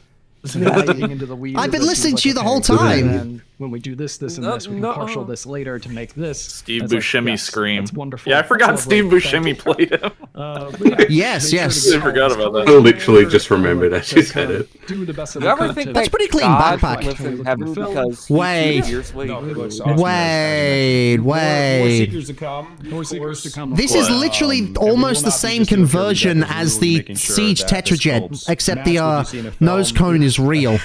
diving into the weeds. I've been of it. He was listening like, to you the okay, whole so time. then when we do this, and No, this, we can no. partial this later to make this. Steve It's like, Buscemi yes, scream. That's wonderful. Yeah, I forgot That's lovely. Steve Thank you. Buscemi played him. But yeah, Yes, make sure yes. to get I forgot all about this that. I literally just remembered as you said it. Do the best that You we ever could think to- That's that pretty clean God backpack. lives in Look heaven at the film. because Wait. he's years late? No, it looks awesome. Wait, More wait. Seekers to come. More seekers to come. This is Well, literally and we almost will the not be same just doing a conversion purely as deck, the we will be making sure Siege that this Tetrajet, sculpt's except matched the what you see in a nose film. cone is real.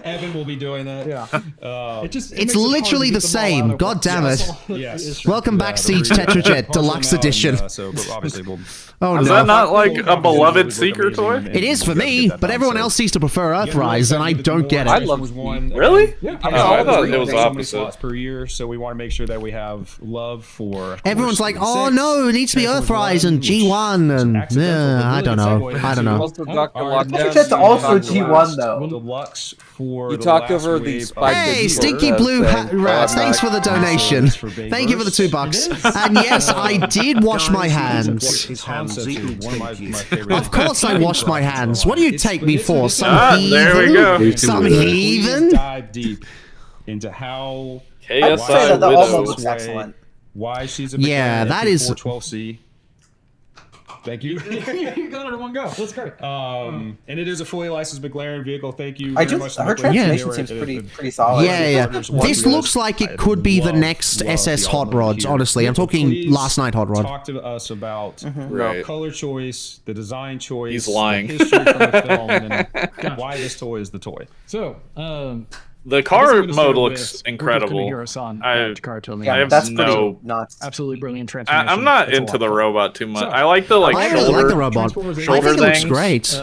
Evan will be doing that. Yeah. It just, it It's makes it hard literally to the get them all same. out God of damn one. it. Yes. Welcome back, Siege Tetrajet Deluxe Edition. So obviously we'll. Oh Is no. that not like a beloved Seeker toy? It is for me, but everyone else seems to prefer Earthrise, and I don't get I it. love one. Really? Yeah. Oh, I thought it was so many opposite. slots per year, so we want to make sure that we have love for. Everyone's like, oh 6, no, it needs to be Earthrise and G1, and I don't know. I don't know. Also, Dr. Alright. Lockdown. Tetrajet's also Dr. G1 though. Deluxe for You the talked last over the wave of spike Hey, that Stinky you Blue were Hat saying. Rats, thanks for the donation. Thank you for the $2. And yes, I did wash my hands. His concept is one of my favorite. Of course I washed my hands. What do you take me for? Some Ah, there we go. heathen? Some Please heathen? dive deep into how I'd say KSI that Widow. almost looks excellent. why she's a Yeah, that is- 412C. Thank you. You got it in one go. That's great. And it is a fully licensed McLaren vehicle. Thank you very much. Her transformation seems pretty solid. Yeah. This looks like it could be the next SS Hot Rods, honestly. I'm talking last night Hot Rod. Talk to us about Right. color choice, the design choice, He's lying. the history from the film, and why this toy is the toy. So, The car mode looks incredible. I have that's no. pretty nuts. Absolutely brilliant transformation. I'm not It's a into the lot. robot too much. I like the I really shoulder. like the robot. I Shoulder think it looks things. great.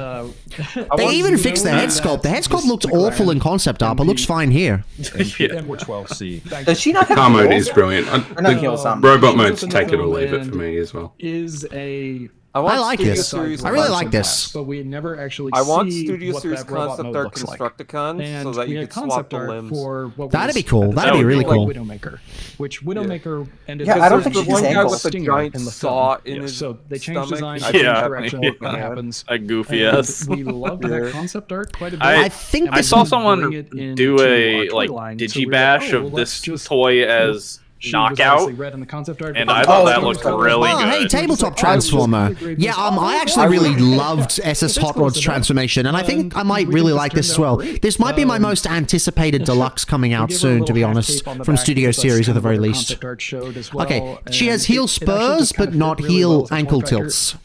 They even fixed the head sculpt. The head sculpt looked awful in concept art, but looks fine here. M12C. Does she not have Car mode heels? is brilliant. Or not heels, Robot mode's take it or leave it for me as well. Is a I like this. I really like this. but we never actually I want see Studio what Series that robot concept mode art looks like. Constructicons And so that we you had could swap concept the art limbs. for what That'd was be cool. at the That'd be time really called cool. Widowmaker, which Widowmaker ended Yeah, up I don't being think the she's one guy angled. with the stinger giant in the saw film. in his So they changed stomach. design, I changed Yeah. direction, Yeah. what happens. A goofy And ass. we loved that concept art quite a bit. I think I this saw one- someone bring it do into a our toy like line, so we digibash were like, oh, of well, this let's just toy as She was knockout, obviously red in the concept art, and but I the thought concept that art looked was really Oh, hey, good. tabletop transformer. Yeah, I actually really loved SS Hot Rod's transformation, and I think I might really like this as well. This might be my most anticipated deluxe coming out soon, to be honest, from Studio Series at the very least. Okay, she has heel spurs, but not heel ankle tilts.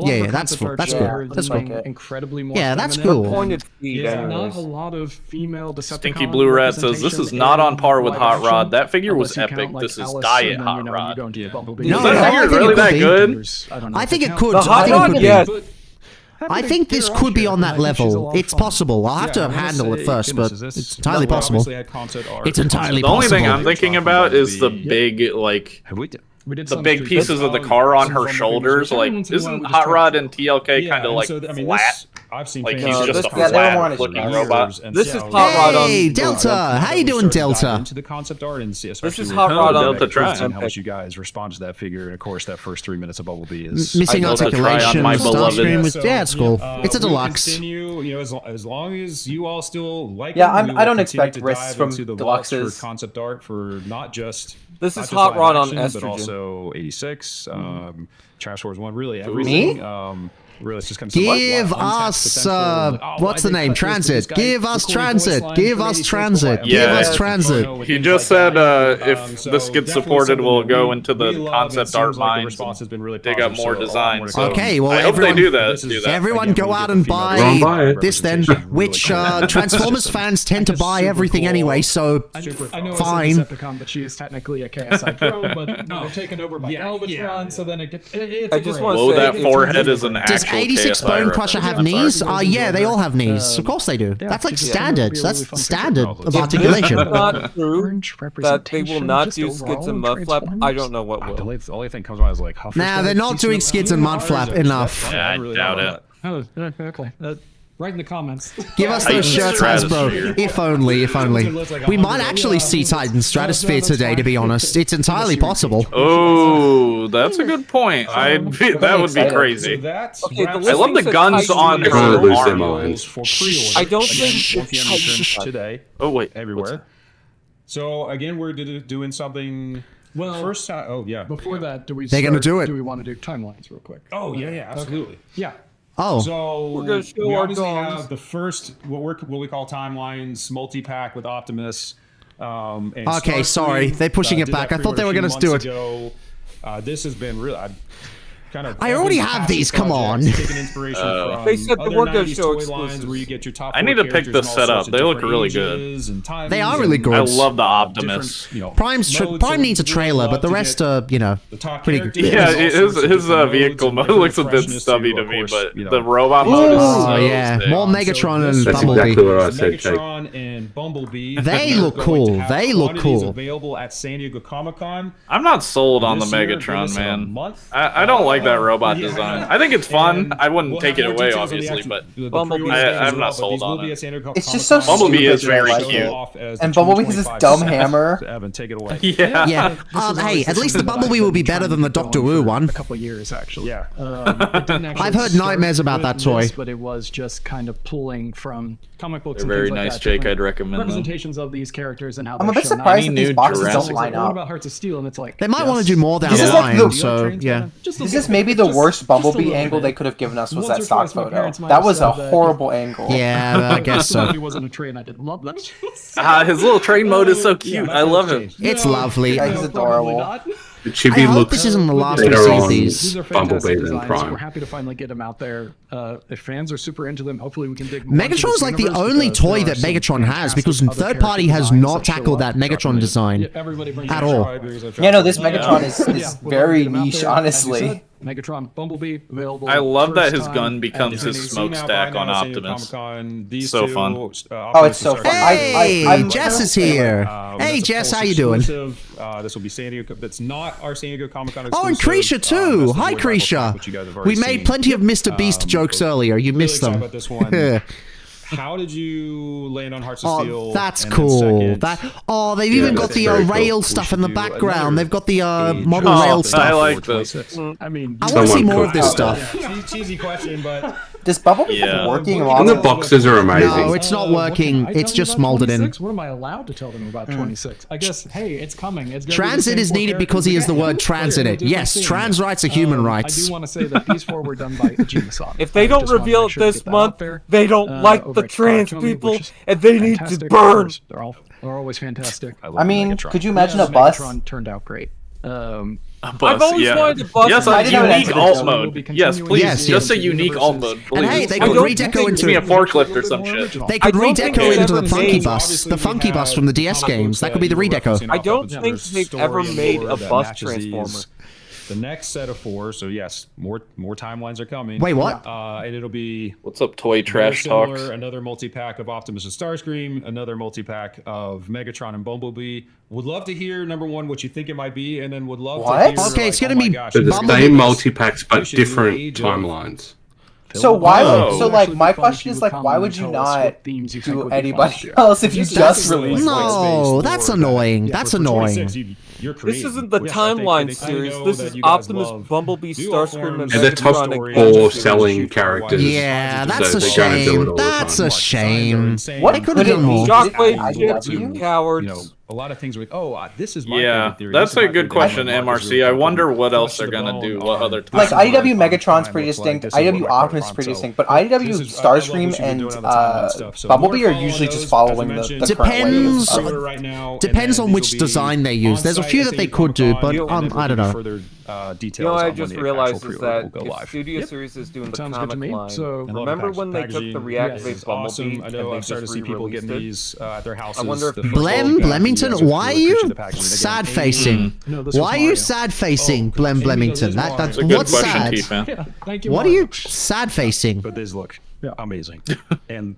Yeah, that's cool. That's cool. That's cool. Incredibly more Yeah, that's feminine. cool. Pointed feet, Yeah, anyways. not a lot of female Decepticon Stinky Blue Rat says this is not on par with live Hot action, Rod. That figure was unless you count, epic. like, This is Alice, Diet and then, Hot you know, Rod. you don't do Bumblebee. No, Is that I figure think it really could that be. good? I think it count. could. The I Hot think it Rod, could be. yes. I think this could be on that level. It's possible. I'll have to handle it first, but it's entirely possible. It's entirely The only possible. thing I'm thinking about is the big like We did the some big street pieces of the fighting, car on some her Bumblebee shoulders. movies. Like, Every once in a while, isn't we just Hot try- Rod and TLK kind of like flat? I've seen Like fans he's do just this a yeah, they don't want flat to looking change robot. This is Hot Rod on. Hey, Delta! How you doing, Delta? Into the concept art and see, This is especially Hot with Rod on. Delta Try. and how much you guys respond to that figure, and of course that first 3 minutes of Bumblebee is Missing I know that try on articulation, my beloved. Starscream with yeah, it's cool. It's a we'll deluxe. Continue, you know, as long as you all still like Yeah, it, we will I don't continue expect to risks dive from into the vaults deluxes. for concept art for not just This not is just Hot live Rod on action, but estrogen. also 86, Transformers 1, really everything. Really, it's just kind of Give us, what's the name? Transit. Give us Transit. Give us Transit. Give Yeah. us Transit. He just said if this gets supported, we'll go into the concept art mines and dig up more designs. So Okay, well, I hope everyone- they do that. Everyone go out and buy this then, which Transformers fans tend to buy everything anyway, so I know fine. it's a Decepticon, but she is technically a KSI Pro, but no, taken over by Galvatron, so then it gets. It's I just want Whoa, to say that it's forehead is an Does actual 86 KSI Bone reference. Crusher have knees? Yeah, they all have knees. Of course they do. That's like standard. That's standard of articulation. It's not true Orange that they will representation, not just do skits overall and mud flap. I Transformers? don't know what The will. only thing comes to mind is like Hufflepuff. Nah, they're not doing skids and mudflap enough. Yeah, I doubt it. Oh, okay. Write in the comments. Give us those shirts, Hasbro. If only, if only. We might actually see Titan Stratosphere today, to be honest. It's entirely possible. Oh, that's a good point. That would be crazy. Okay, the I love the listings guns that on Titan Gonna her lose their arm. minds. For pre-order. I don't think Again, it's entrance Titan. today. Oh wait, Everywhere. So again, we're doing something. Well, First time. Oh yeah. before that, do we? They're gonna do it. Do we want to do timelines real quick? Oh yeah, absolutely. Yeah. Oh, So We're gonna show we our obviously dogs. have the first what we call timelines multi-pack with Optimus. And Okay, Starscream, sorry. They're pushing it did back. that I thought they were pre-order a gonna few do months it. ago. This has been really. I already have these, come on. Taking inspiration from They said they other were gonna 90s show toy exclusives. lines where you get your top I four need to pick characters this in all set sorts up. of They look different really good. ages and timings They are really and good. I love the different, Optimus. Prime modes needs a that we trailer, love but the to rest get are, the top pretty characters, good. Yeah, all his sorts of different modes vehicle and mode different looks a bit freshness stubby to, to of me, course, but the robot Oh, mode is so yeah. sick. More Megatron and That's Bumblebee. exactly what I said, Jake. Megatron and Bumblebee. They are look going cool. to have They look quantities cool. Available at San Diego Comic-Con. I'm not sold on the This year, give Megatron, us a man. month. I don't like that robot yeah, design. yeah. I think it's fun. And I wouldn't we'll take have it more away, details on the obviously, actual- but the Bumblebee. pre-order I'm as not well, sold but these on will be it. at San Diego It's just so Comic-Con. Bumblebee stupid is very that, like, cute. Off as And the Bumblebee has this 2025 dumb set. hammer. Evan, take it away. Yeah. Yeah. Hey, at least the Bumblebee will be better than the Doctor Who one. A couple of years actually. Yeah. It didn't actually I've heard start nightmares about with that toy. this, but it was just kind of pulling from comic books. They're and very things like nice, that, Jake. different I'd recommend them. representations of these characters and how I'm a they're bit shown. surprised Any that these new boxes Jurassic don't line What up. about Hearts of Steel? And it's like They might want to yes. do more down This the is like line, the- so yeah. Just a Is little this maybe the worst Bumblebee angle they could have given us was that stock photo. That was a horrible angle. Yeah, I guess so. He wasn't a train. I did love that. His little train mode is so cute. I love it. It's lovely. Yeah, he's adorable. The chibi I hope looks this isn't the last we better see on these. Bumblebee than We're Prime. happy to finally get them out there. If fans are super into them, hopefully we can dig more into Megatron's this like the universe only because toy there that are some Megatron has, because fantastic third other party character has designs not that show tackled up. that Megatron design Everybody brings at it all. Yeah, no, this Megatron is we'll very get 'em out niche, there. As you honestly. said, Megatron Bumblebee available. I love that his first gun time becomes at his Disney. smokestack on Optimus. So fun. Oh, it's so fun. Hey, Jess is here. Hey, That's a Jess, Pulse how you doing? exclusive. This will be San Diego. That's not our San Diego Comic Con exclusive. Oh, and Krisha too. That's the Hi, Void Rival Krisha. Pack, which you guys have already We made seen. plenty of Mr. Beast jokes earlier. You Really missed excited them. about this one. How did you land on Hearts of Steel? Oh, that's and then cool. second, They've even got that's the very cool. rail stuff in the do background. They've got the age model of- rail I stuff. like this. I mean, I want to see Someone more of this could- stuff. Cheesy question, but Does Bumblebee Yeah. have working And model? the boxes are amazing. No, it's not working. I It's tell you just about molded in. 26? What am I allowed to tell them about 26? I guess, hey, it's coming. It's gonna be the Transit same is four needed because he characters has the again. word trans in We're it. doing Yes, the same. trans rights are human I rights. do want to say that these four were done by Ajima-san. If they I don't just wanna reveal make it sure to this get that month, out there. they don't like Over the at trans Cartoon, people, which is and they need to fantastic. burn. Of course, They're always fantastic. I mean, could you imagine a Yeah, bus? Megatron turned out great. I've always wanted a bus. Yes, I a didn't know unique that alt existed. mode. Yes, please. Yes, Just yes. a unique alt mode. And hey, Please. they I could don't redeco think Give me a into. forklift or some shit. They I could don't think redeco they've into ever the Funky made- Bus. The Funky Bus from the DS games. That could be the redeco. I don't think they've ever made a bus transformer. The next set of four, so yes, more timelines are coming. Wait, what? And it'll be What's up, toy trash very talks? similar, another multi-pack of Optimus and Starscream, another multi-pack of Megatron and Bumblebee. Would love to hear, number one, what you think it might be, and then would love What? to hear... Okay, it's gonna oh my be gosh, They're the Bumblebee- same multi-packs, but Pushing the different age of- timelines. So why? Oh. So like, my Actually, question is like, why would you tell us what not themes you think do would be fun anybody this year? else if you This is just actually released? like one? No, White that's space annoying. for- That's for annoying. 26, you're This creating. isn't the Yes, timeline I series. know This that is you guys Optimus, love Bumblebee, dual Starscream, and forms, And the top Megatron and four Gadget. selling characters. Yeah, So that's a they're gonna do it shame. all the That's time. a shame. What They could could've it done be? more. Shockwave IDW? ships, you cowards. You know, a lot of things with, this is my Yeah, favorite theory. that's This is a my good favorite question, theory. MRC. I wonder what else Push they're the gonna bone do. What on- other Like This is what IDW my Megatron's prime pretty looks like. distinct. This is what IDW my Optimus prime pretty self. distinct, but IDW This is- I love what Starscream you've been and doing on the timeline stuff. So Bumblebee more are follow usually those, just as following I the mentioned. current wave. Depends- Order right now, and Depends then on these which will be design they use. There's a on-site few at that San they Diego could do, Comic-Con, but and then I don't there'll know. be further, details You know, what I on when just the realized actual is pre-order that will go if live. Studio Yep. Series is doing the Sounds good to comic me. line, So- And love remember the when they took the packaging. reactivate Yes, Bumblebee awesome. I and know they I've started to just see people re-released getting it? these at their houses. wonder if The people- football Blem, guys, Blemington, you guys why are really appreciate you the packaging. Again, sad Amy- facing? No, this Why was are you Mario. sad facing, Blem Amy, Blemington? this That, is that's It's a good what's question, sad. T-Fan. Yeah, thank you. What are Mario. you sad facing? But these look amazing. And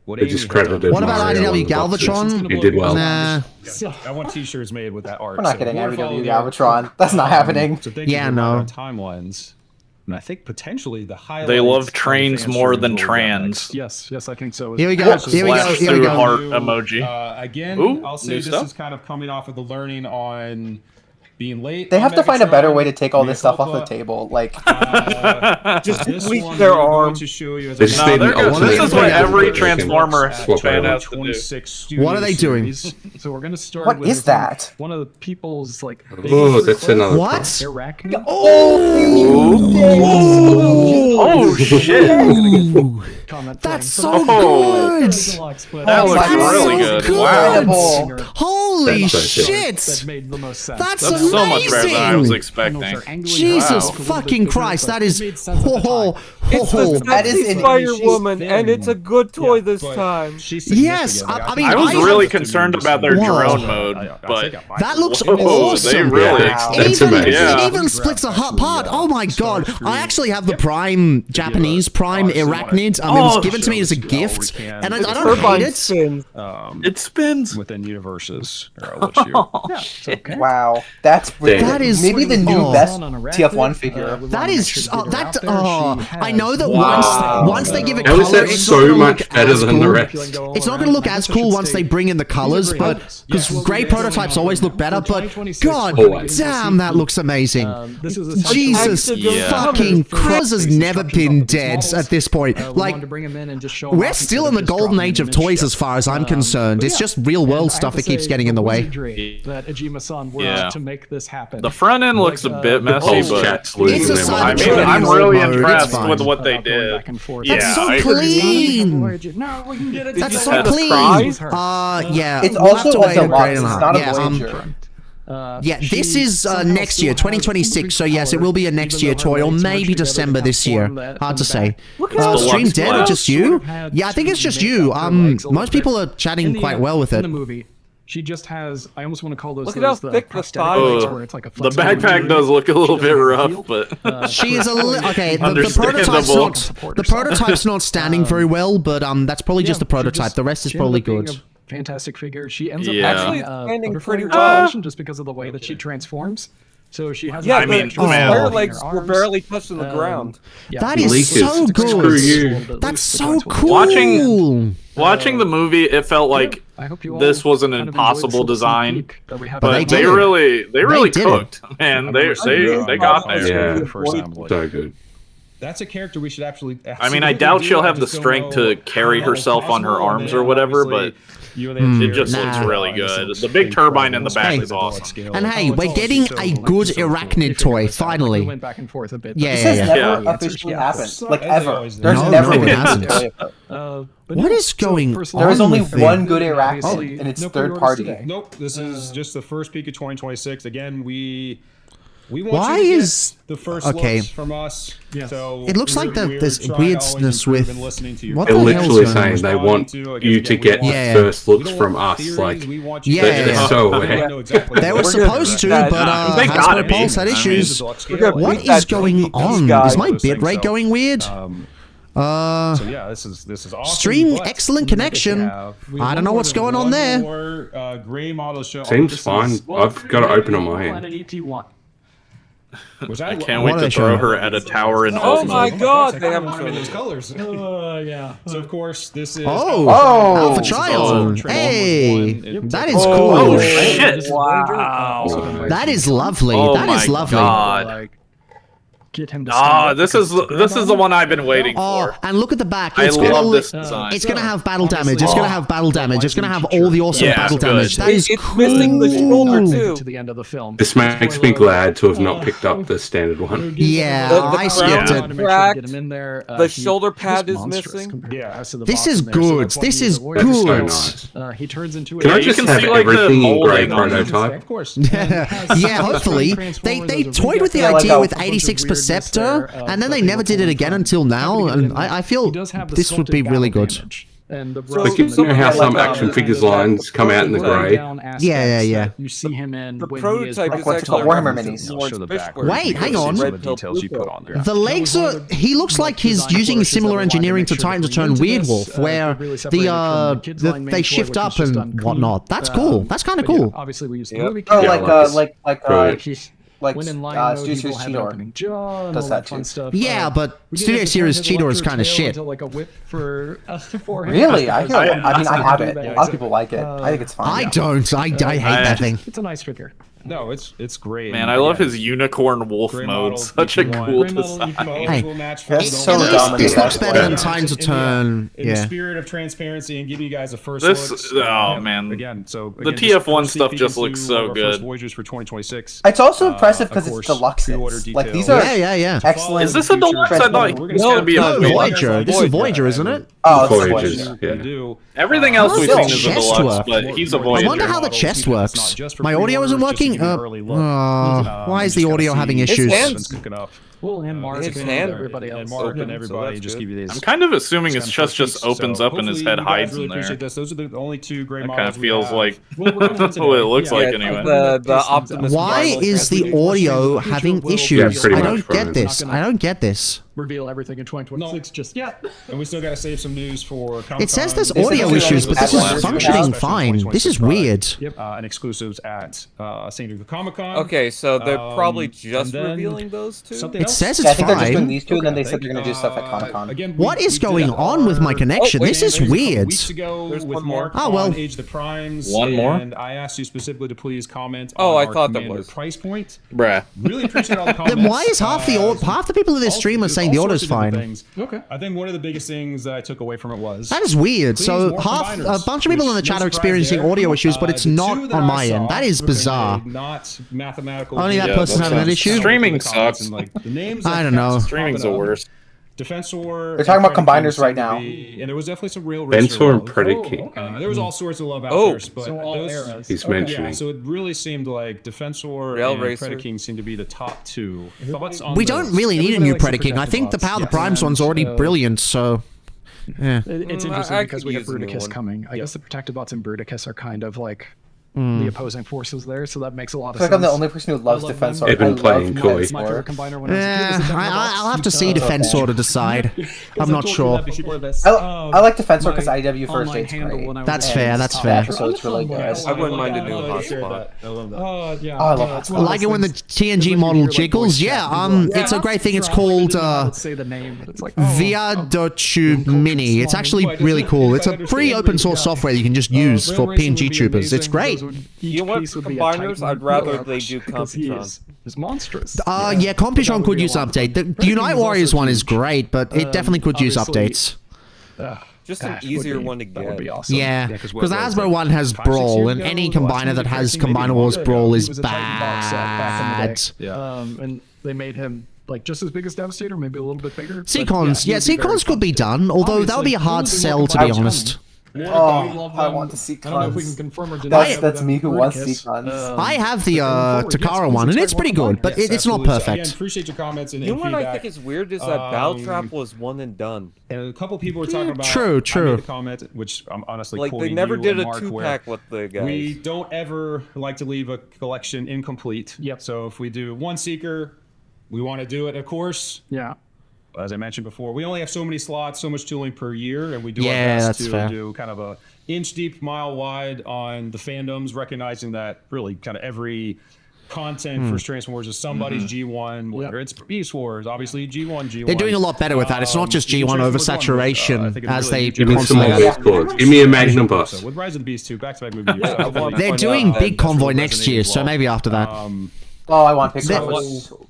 what They Amy just has credited done- What about Mario IDW on the boxes. Galvatron? He did well. Nah. I want T-shirts made with that art. We're not so getting more IDW follow Galvatron. That's not happening. So thank Yeah, you for no. my timelines. And I think potentially the highlight. They love trains more than trans. Yes, I think so. Here we go. Here we go. Slash Here we through go. heart emoji. Again, Ooh, I'll say new this stuff? is kind of coming off of the learning on being late. They on have to find a better way to Megatron, take all mea this stuff off the culpa. table. Like, Just This delete one their we're going arm. to show you as They a- just No, made they're an good. alternate This is what version every that they can Transformer swap fan over. has to do. 26 What are they doing? series. So we're gonna start. What with is that? One of the people's like. Oh, that's another What? Arachnid. Oh shit! Ooh, Comment that's thing. so Oh. good. That looks That's really so good. good. Wow. incredible. Holy That's so shit! That made the most sense. That's That's so much better than I was amazing. expecting. Jesus Wow. fucking Christ, that is Made sense at the ho time. It's ho the ho. That is sexy an- Spider she's Woman, thin. and it's a good toy Yeah, this but time. she's Yes, significant. I mean, I was I really have- concerned about their Whoa. drone mode, but That looks whoa, awesome. they really Yeah, extended that's Even, amazing. Yeah. it even splits a hot part. Oh my god! I actually have the Prime Japanese Prime Arachnid. It was given to me as a gift, and I don't Turbine hate it. spins. It spins. within universes. Here, I'll let you. Okay. wow, that's Damn. That is maybe the new oh. best TF1 figure. That is that. I know that Wow. once they give it How is color, that it's so not gonna much look better as than the cool. rest? It's not going to look as cool once they bring in the colors, but because grey prototypes always look better. But god damn, that looks amazing. This is Jesus Yeah. fucking Christ has never been Stream Dead at this point. We Like, wanted to bring him in and just show him we're off still instead in the of just golden dropping age him of in toys ship. as far as I'm concerned. But It's yeah. just real world And I stuff have that to keeps say, getting in the way. wizardry that Ajima-san worked Yeah. to make this happen. The front end looks a bit messy, whole but chat's losing It's a their I mind. mean, I'm Cyberpunk really mode, it's impressed fine. with what they About going did. back and forth. Yeah, That's so I- clean. No, we can get it. That's so That's clean. Yeah, It's we'll have also to a wait a deluxe. grade and a It's half. not a Yeah, Voyager. yeah, this is next year, 2026. So yes, it will be a next year toy, or maybe December this year. Hard to say. Stream Deluxe Dead, or Plus. just you? Yeah, I think it's just you. Most people are chatting quite well with in it. the movie. She just has. I almost want to call those. Look at how the thick the prosthetic thigh legs is. where it's like a The flexible backpack material. does look a little She bit doesn't rough, feel. but She is a little okay. The prototype's Understandable. not the prototype's not standing very well, but that's probably just the prototype. The rest is probably good. Fantastic figure. She ends up Yeah. Actually, having, it's standing butterfly pretty transformation just because of the way that she transforms. So she has. Yeah, I mean, the man. square legs were barely touching the ground. That is Leakers. so Screw you. good. That's so cool. Watching the movie, it felt like I hope you all this was an kind of impossible enjoyed the design, sneak that we have But but they they did. really did it. cooked, man. They got there. Yeah. The first assembly. So good. That's a character we should actually. I mean, I doubt she'll have the strength to carry herself on her arms or whatever, but it just looks Nah. really good. The big turbine in the back is awesome. And hey, we're getting a good arachnid toy We finally. went back and forth a bit. Yeah, This yeah, has yeah. never Yeah. officially Yeah. happened. Like, As they ever. always do. There's No, never no, been it a hasn't. toy of it. What is going first on? There is only with it? one good arachnid, Obviously, and it's no third pre-orders party. today. Nope, this is just the first peek of 2026. Again, we want Why you to get is- the first okay. looks from us. Yes. So It looks like we're there's trying to weirdness always with- improve and listening to your what They're the hell's literally going saying on? they want you to get Yeah. the first looks We don't from want us. theories, Like, we want you Yeah, to- yeah, they're yeah. so We aware. know exactly They were what we're supposed to, doing. but They gotta Hasbro be. Pulse had I mean, issues. We're gonna What beat is that going these on? guys Is my those things, bitrate so, going weird? So yeah, this is awesome. Stream but excellent connection. we I don't know what's going on one there. more, gray model show. Seems this fine. is- I've got it open on my end. Planet ET1. Was I that can't What wait are to they throw showing? her at a tower in Oh Ultima. my god, I they kinda haven't want 'em in shown those it. colors. Yeah. So of course this is Oh, Oh! Alpha Child. Hey, that is Oh, cool. Oh shit! Wow. That is lovely. Oh That is my lovely. God. Like, get him to Ah, stand up this because is it's this is the one I've been waiting Oh, for. and look at the back. I It's love gonna, this design. It's gonna have battle Honestly, damage. It's gonna oh, have battle damage. It's gonna have all the awesome Yeah, battle good. damage. That is It's cool. missing the shoulder to too. the end of the film. This makes me glad to have not picked up the standard one. Yeah, The I crown skipped is it. cracked. The He- shoulder pad he's is monstrous missing. compared to the rest of the This box is in there, so good. that's why This he is avoids good. it. So nice. He turns into Can a I you just can have see, like, the everything in grey molding on it. prototype? Of course. Yeah, hopefully. They toyed with the Yeah, like idea a with bunch of 86 weirdness there, Perceptor, and then they never did it again until now, and I feel this would be really good. And the So- Like, you know how some like, action figures lines come out in the grey? Yeah. You see him in The when he is prototype is what's it called? actually Warhammer referenced minis. towards Show the fish back. where Wait, hang on. red The pill, details you blue put pill. on there. The legs are. He looks like he's using similar engineering to Titan to turn Weird Wolf, where they shift up and whatnot. That's cool. That's kind of cool. Obviously, we use the Yep. movie. Oh, Yeah, like when in line Studio mode, you will Series have an Cheetor. opening jaw and Does all that that fun too. stuff. Yeah, but we didn't Studio have to Series turn his Cheetor is electro kind of tail shit. into, like a whip for him. Really? I mean, I have it. Yeah, A lot of people like it. I think it's fine. I don't. I hate that thing. It's a nice figure. No, it's great. Man, And I love again, his unicorn wolf gray mode. model, Such a EP1. cool Gray model, design. EP1 Hey, will match That's for so the- At least dominant. this looks That's better why. than Time to In the- Turn. In the Yeah. spirit of transparency and giving you guys a first This- looks, oh, man. Again, so The again, TF1 just stuff sneak just peek looks into so one of our first good. Voyagers for 2026. It's also impressive Of because it's course, deluxe. pre-order Like these details. are Yeah. excellent. Is this a deluxe? I thought No, it was gonna be no, a no, Voyager. This is Voyager, isn't it? Oh, it's Voyagers. Voyager. Yeah. We do. Everything else we've How's seen the is a chest deluxe, work? but he's a I Voyager. wonder how the chest works. My audio isn't working. Why is the audio having issues? hands. Well, and Mark It's and hand- everybody else. And Mark open, and so everybody that's just good. give you these. I'm kind of assuming his kind of chest first just piece, opens so up and his hopefully head you guys hides really in there. appreciate this. Those are the only two gray That kind models of we feels have. like Well, we're gonna what it looks like Yeah, anyway. the Optimus Why Prime is the audio having issues? Yeah, pretty I much don't get fine. this. I don't get this. reveal everything in 2026 just yet. And we still got to save some news for Comic-Con. It says there's This audio is issues, but this is Atlas. functioning fine. This is weird. And exclusives at San Diego Comic-Con. Okay, so they're probably and just then revealing those two. Something says Yeah, I it's think they're just doing fine. these two, and then they said they're gonna do stuff at Comic-Con. Again, What is going on with my connection? This is weird. Weeks ago There's with one more. Mark Oh, well. on Age of the Primes. One more? And I asked you specifically to please comment Oh, on I our thought that Commander was. price point. Bruh. Really appreciate all the comments. Then why is half the people in this all- stream are there's saying all the sorts order's of different fine? things. Okay. I think one of the biggest things that I took away from it was That is weird. please, So more a combiners, bunch of people in the which chat no are surprise experiencing there. audio issues, but it's The not two that on I my saw end. That is were bizarre. not mathematical. Only that Yeah, person that having an sounds- issue. Streaming sucks. The names I that don't know. kept Streaming's the popping up. worst. Defensor. They're talking about and combiners Predaking right seemed to now. be- and there was definitely some real Ventor and love. Predaking. There was all sorts of love out Oh, there, but So all those, eras. He's Okay. mentioning. yeah, so it really seemed like Defensor Rail and Racer. Predaking seemed to be the top two. Thoughts on We those? don't really need a Everybody new likes the Predaking. I think the protective Power of the bots. Primes Yes. one's already And, brilliant, so... Yeah. It's Mm, interesting I because could we have use a new Bruticus one. coming. I guess the Protected Bots and Bruticus are kind of like Hmm. the opposing forces there, so that makes a lot I of feel like sense. I'm the only person who loves I love Defensor. them. They've been I playing love coy. It's my favorite Defensor. combiner when I was a kid. Was the Defender I'll have to Bots. see Defensor to decide. I'm not sure. I like Defensor because IW first Online eight's handle great. when I was That's a fair, kid. that's fair. So it's really good. I wouldn't mind a new hotspot. I love that. Yeah. Oh, I love it's that. one I of like those it when the things- TNG when you model hear, like, jiggles. voice Yeah, chat, people are like, it's a great thing. It's try, we called didn't know how to say the name, but it's like Via Dochu Mini. It's actually really cool. It's a free open source software you can just use for PNG troopers. It's great. You know what? Combiners, I'd rather they do Computron. It's monstrous. Yeah, Computron could use an update. The Unite Warriors one is great, but it definitely could use obviously- updates. Just an easier one to That would be get. awesome. Yeah, because because the what was Hasbro it, one has 5-6 Brawl, years and ago? any The last combiner time that we has did Predaking, maybe Combiner Wars a Brawl while is He was a Titan box set back in the day. bad. And they made him like just as big as Devastator, maybe a little bit bigger. but Seacons, yeah, he would be very Seacons could be fun. done, although that would be a hard Obviously, sell, to be Bruticus honest. coming. Oh, love I them. want to see I don't know if we can cons. confirm or deny. That's me who wants to see Bruticus. cons. I have the Takara one, and it's pretty good, but it's not Absolutely. So, perfect. again, appreciate your comments and You know what I feedback. think is weird is that Battle Trap was one and done. And a couple people were talking about. True, I true. made a comment, which I'm honestly Like they quoting never you did and a Mark, where 2-pack with the guys. We don't ever like to leave a collection incomplete. Yep. So if we do one Seeker, we want to do it, of course. Yeah. As I mentioned before, we only have so many slots, so much tooling per year, and we do Yeah, our best that's to fair. do kind of a inch deep, mile wide on the fandoms, recognizing that really kind of every content for Transformers is somebody's G1, whether it's Beast Wars, obviously G1. They're doing a lot better with that. It's not just G1 oversaturation, as they Give me some constantly more have. Discords. Give me a Magnum Bus. So with Rise of the Beast 2, back-to-back movies. They're doing Big Convoy next year, so maybe after that. Oh, I want Big They- Convoy.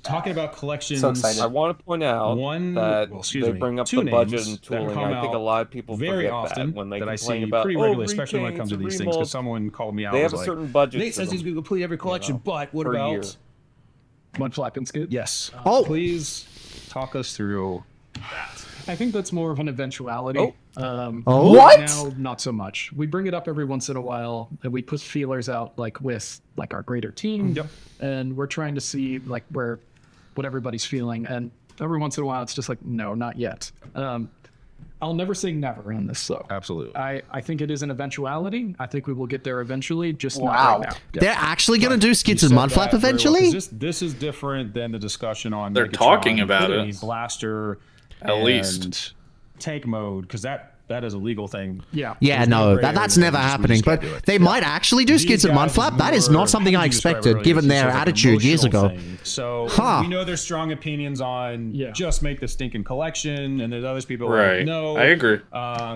Talking about collections. So excited. I want to point out that they bring up two the budget names and that tooling. come I think a out lot of people very forget often that when they that I complain see about pretty regularly, especially when it comes to retains, these things. Because remolds. someone called me out. They was have a like, certain budget. Nate for says he's them. going to complete every collection, but what per about? year. Mud Flap and Skid. Yes. Oh. Please talk us through. I think that's more of an eventuality. Oh. What? Right now, not so much. We bring it up every once in a while, and we put feelers out, like with like our greater team, Yep. and we're trying to see like what everybody's feeling. And every once in a while, it's just like, no, not yet. I'll never say never on this, though. Absolutely. I think it is an eventuality. I think we will get there eventually, just Wow. not right now. Yeah. They're actually going to do Skids You and said Mudflap that very well, eventually? 'cause this is different than the discussion on. They're Megatron, talking about the it. Blaster, At least. and tank mode, because that is a legal thing. Yeah. Yeah, There's no, gray that's area, never we just happening. But can't do it. they might actually do Skids and These guys Mudflap. That is more- not something how I would you describe it expected, earlier? given It's their just like an attitude years emotional ago. thing. So Huh. we know there's strong opinions on Yeah. just make the stinking collection, and there's others people who are Right. like, no. I agree.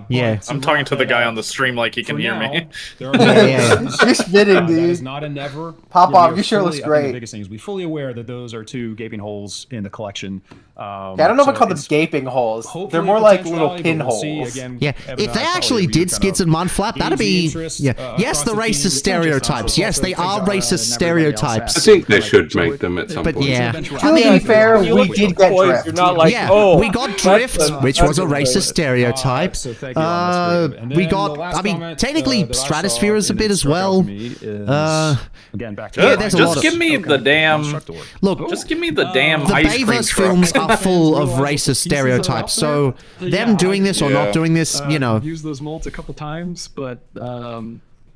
Yeah. I'm talking to the guy on the stream like he can hear me. There are no Yeah. reasons. You're spitting, That is dude. not a never. Pop We off, are you sure looks I think great. The biggest thing is we're fully aware that those are two gaping holes in the collection. Yeah, I don't know if I call them gaping holes. They're more like little pinholes. Yeah, if they actually did Skids and Mudflap, that'd be... Yeah. Yes, the racist stereotypes. Yes, they are racist stereotypes. I think they should make them at some But point. yeah. To be fair, we did get Boys, drift. you're not like, Yeah, oh, we got Drift, which was a racist stereotype. So thank you on this, David. And We then got, the last I mean, comment, technically that I saw Stratosphere is a and bit it as struck out well. to me is- again, back to Yeah, the there's a line. lot Just of- give me the damn. Constructor. Look, Just give me the damn the ice cream Bayverse truck. films are full of racist stereotypes, so them doing this or Yeah. not doing this, you know... Used those molds a couple times, but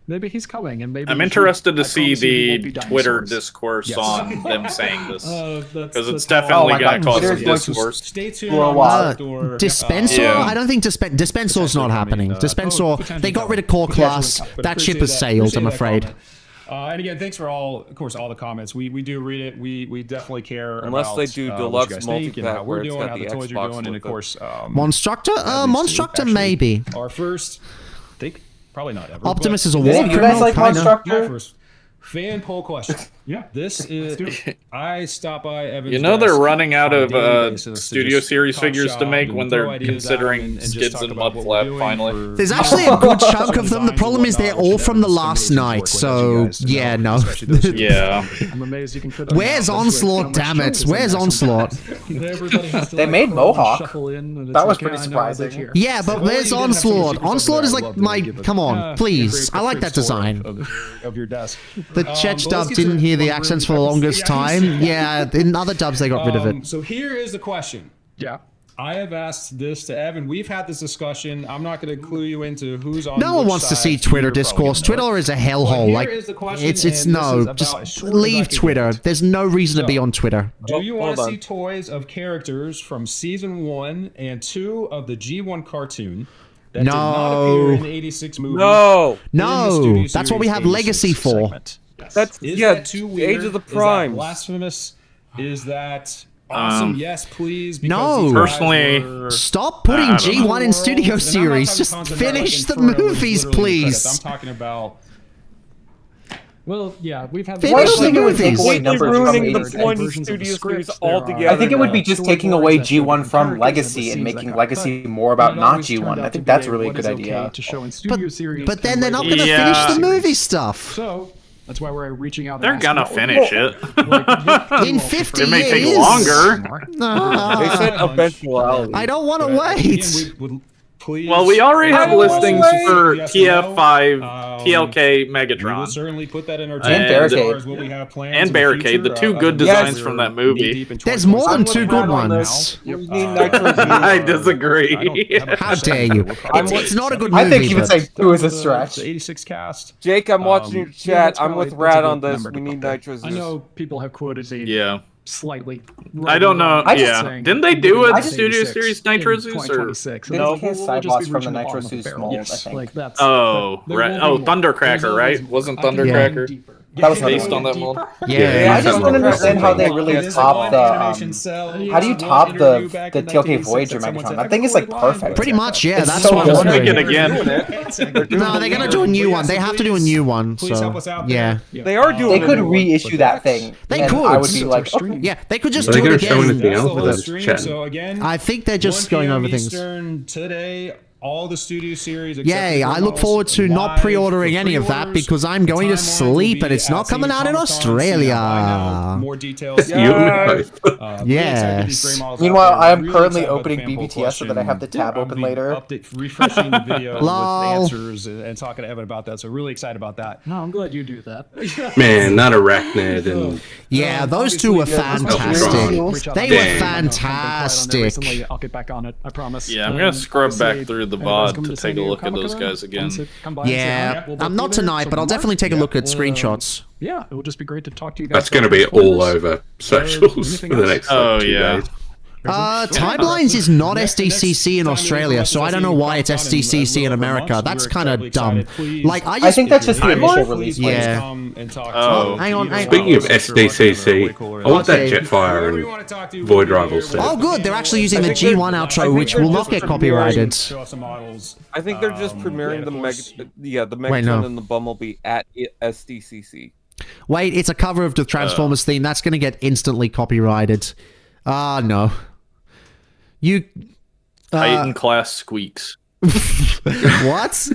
maybe he's coming, and maybe I'm we interested should- to I see promise you he the won't be Twitter dinosaurs. discourse Yes. on them saying this. Because Because it's definitely my going to God, cause Twitter's some going to discourse. Stay tuned. For a on while. Constructor. Dispensor? Yeah. I don't think Dispensor's not happening. Dispensor, they got rid of Core Class. That ship has sailed, I'm afraid. And again, thanks for all the comments. We do read it. We definitely care. Unless about, they do what deluxe you guys think and multi-pack how where we're it's doing, got how the the toys Xbox are doing, and of with it. course, Monstructor? Monstructor, actually, maybe. Our first, I think, probably not ever. Optimus but is a Did war you guys criminal, like kinda. Monstructor? my first fan poll question. Yeah. This is. I stop by Evan's. You know they're desk running out on a of daily basis to Studio just Series talk figures to shop make and when throw they're ideas out considering and just Skids talk and about what we're Mudflap doing finally. for- There's actually a good chunk of them. The designs problem and is they're whatnot, all which from the Evan's last amazing night, work with, as so you guys know, yeah, no. especially those who- Yeah. I'm amazed you can put Where's Onslaught, damn it? Where's Onslaught? They made Mohawk. That was pretty surprising. Yeah, but where's Onslaught? Onslaught is like my... Come on, please. I like that design. Of your desk. The Czech dub didn't hear the accents for the longest time. Yeah, in other dubs they got rid of it. So here is the question. Yeah. I have asked this to Evan. We've had this discussion. I'm not going to clue you into who's on. No one which wants to side. see Twitter You're probably discourse. gonna know Twitter it. is a But hellhole. here Like, is the question, it's and this no. is about Just as short as leave I can Twitter. get. There's no reason to be So- on Twitter. Do you want to hold see on. toys of characters from season 1 and 2 of the G1 cartoon that No. did not appear in the 86 movie? No, in the No, Studio that's what we Series have Legacy 86 for. segment? that's Is yeah. that too Age weird? of the Is that Primes. blasphemous? Is that awesome? Yes, please. because No. these guys Personally, were- Stop putting I don't know. G1 in Studio And I'm not Series. talking Just content about, finish the Inferno, which is movies, literally the credits. please. I'm talking about. Well, yeah, we've had. Finish Well, I don't the think it would take movies. away Completely numbers from ruining the 86. point of versions of the Studio scripts. Series There are- altogether. I think it would be now. just taking away storyboards that show G1 different from characters Legacy the and scenes making that got Legacy cut. more about And it not always turned G1. out I to think be that's a a really what good is okay idea. to show in Studio Series But then and they're not later going to Yeah. finish the series. movie stuff. So that's why we're reaching out. and They're asking gonna about- finish it. In 50 It may take years. longer. They said eventuality. I don't want to But wait. again, we would please. Well, we already have don't listings wanna for Yes or no. TF5, TLK, We will Megatron, certainly put that in our And team as Barricade. far as what we have planned and in the Barricade, future. the two good Yes. designs from that movie. There's more than I'm two with good Brad on ones. this. We need Nitro Z. I disagree. How dare you? It's not a good I think movie, even but- saying 2 is a stretch. The 86 cast. Jake, I'm watching your yeah, chat. that's I'm probably- with that's a Rad good on this. number to We need put there. Nitro Z. I know people have quoted the Yeah. slightly. I don't know. I just Yeah. saying Didn't they do a I just- Studio Series Nitro Zeus or? 2026. They No, just can't we'll just sidebox be from the reaching the Nitro bottom of the Zeus barrel. mold, I Yes, think. like that's. Oh, there right. will be Oh, more. Thundercracker, There's right? always- Wasn't I can go Thundercracker deeper. That was based another on one. that mold? Yeah. I just don't understand how they really Yeah. top the. How do you top the TLK Voyager Megatron? That thing is like perfect. Pretty much, yeah. It's That's so what I'm Just make wondering. it again. No, they're gonna do a new one. They have to do a new one. Please help So us out yeah, there. They are doing They a could new one. reissue that thing. They and could. I would be like, yeah. They could just Are they do it gonna show again. anything That's else the with whole that stream. chat? So again, I think they're just 1 going PM over things. Eastern today. All the Studio Series. except Yay! for I look models forward to not live pre-ordering for any of that pre-orders. because I'm going to Timeline will sleep and be it's not at coming San out in Comic-Con, so you know by now Australia. more details. You and me both. Really excited to get these Yes. gray models Meanwhile, out there. I am Really currently excited about the opening fan poll BBTS so that I have the question. tab I'll open be later. refreshing the video with Lol. answers and talking to Evan about that. So really excited about that. No, I'm glad you do that. Man, not Arachnid and Yeah, those two were fantastic. Reach out They on were it. fantastic. Recently, I'll get back on it. I promise. Yeah, I'm gonna scrub back obviously, through the everybody's VOD coming to San take a Diego look at those Comic-Con. guys again. Come by and say hi. Yeah, We'll both I'm be not there. tonight, So but I'll Mark, definitely take a look at screenshots. Yeah, it will just be great to talk to you guys. that's going to about be the all spoilers. over socials for the next Oh, 2 yeah. days. Timelines is not SDCC in Australia, so I don't know why it's SDCC in America. That's kind of dumb. Like, I I just... think that's just the initial Timeline? release. Yeah. Oh. Hang on, hang on. Speaking of SDCC, I want that Jetfire and Void Rival set. Oh, good. They're actually using the I think G1 they're- outro, I which think will they're not get just copyrighted. I think they're just premiering the the Wait, Megatron no. and the Bumblebee at SDCC. Wait, it's a cover of the Transformers theme. That's going to get instantly copyrighted. Ah, no. You... Titan class squeaks. What?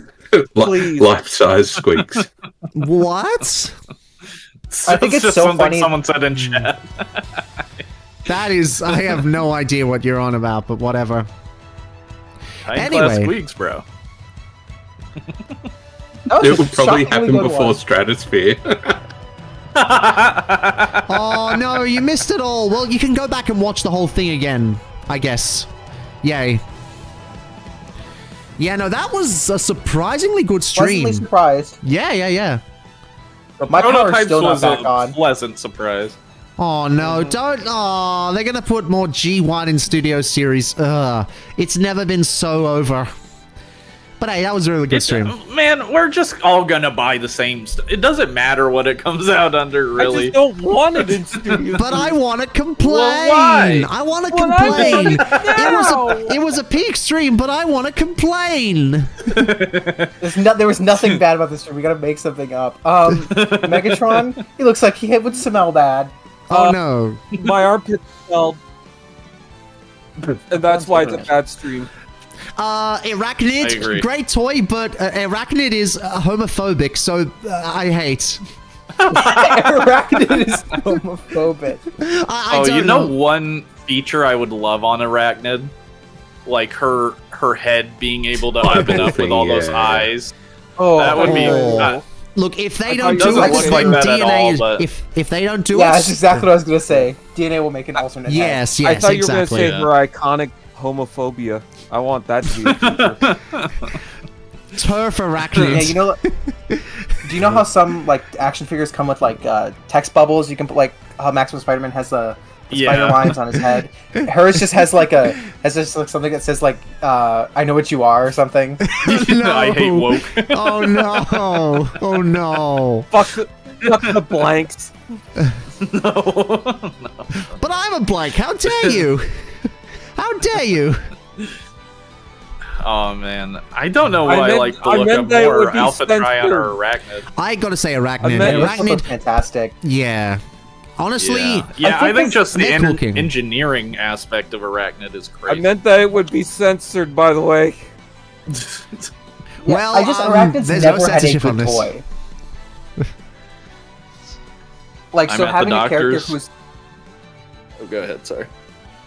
Life-size squeaks. What? I think it's just so something funny. someone said in chat. That is... I have no idea what you're on about, but whatever. Titan class Anyway. squeaks, bro. That was It a will probably shockingly happen good before one. Stratosphere. Oh, no, you missed it all. Well, you can go back and watch the whole thing again, I guess. Yay. Yeah, no, that was a surprisingly good stream. Pleasantly surprised. Yeah. My power's Prototypes still not was back a on. pleasant surprise. Oh, no, don't... Oh, they're gonna put more G1 in Studio Series. Ugh. It's never been so over. But hey, that was a really good stream. Man, we're just all gonna buy the same stuff. It doesn't matter what it comes out under, I really. just don't want it in studio. But I want to complain. Well, why? I want to Well, I complain. know. It was a peak stream, but I want to complain. There was nothing bad about this stream. We gotta make something up. Megatron, he looks like he would smell bad. Oh no. My armpit smelled. And that's why it's a bad stream. I agree. Arachnid, great toy, but Arachnid is homophobic, so I hate. Arachnid is homophobic. I don't you know one feature I would love on Arachnid? Like her head being able to open up with all those eyes. Oh, that would be... Look, if they I don't thought do it it, doesn't then look like that at DNA all, is... but- If they don't do it... Yeah, that's exactly what I was gonna say. DNA will make an alternate head. Yes, I thought you were exactly. going to say her iconic homophobia. I want that to be a feature. Turf Arachnid. Yeah, you know. Do you know how some like action figures come with like text bubbles? You can put like how Maximum Spider-Man has the spider lines on his head. Hers just has like something that says like I know what you are or something. No. I hate woke. Oh no! Oh no! Fuck the blanks. No. But I'm a blank. How dare you? How dare you? Oh man, I don't know what I I meant- like to I look meant up that it more, would be Alpha Trion censored. or Arachnid. I gotta say Arachnid. meant- Those look Arachnid. fantastic. Yeah. Honestly, Yeah, I think just the they're cooking. engineering aspect of Arachnid is I great. meant that it would be censored, by the way. well, I just Arachnid's there's no never had a censorship on good this. toy. Like I'm so, at the having a character doctor's. who's Oh, go ahead, sorry.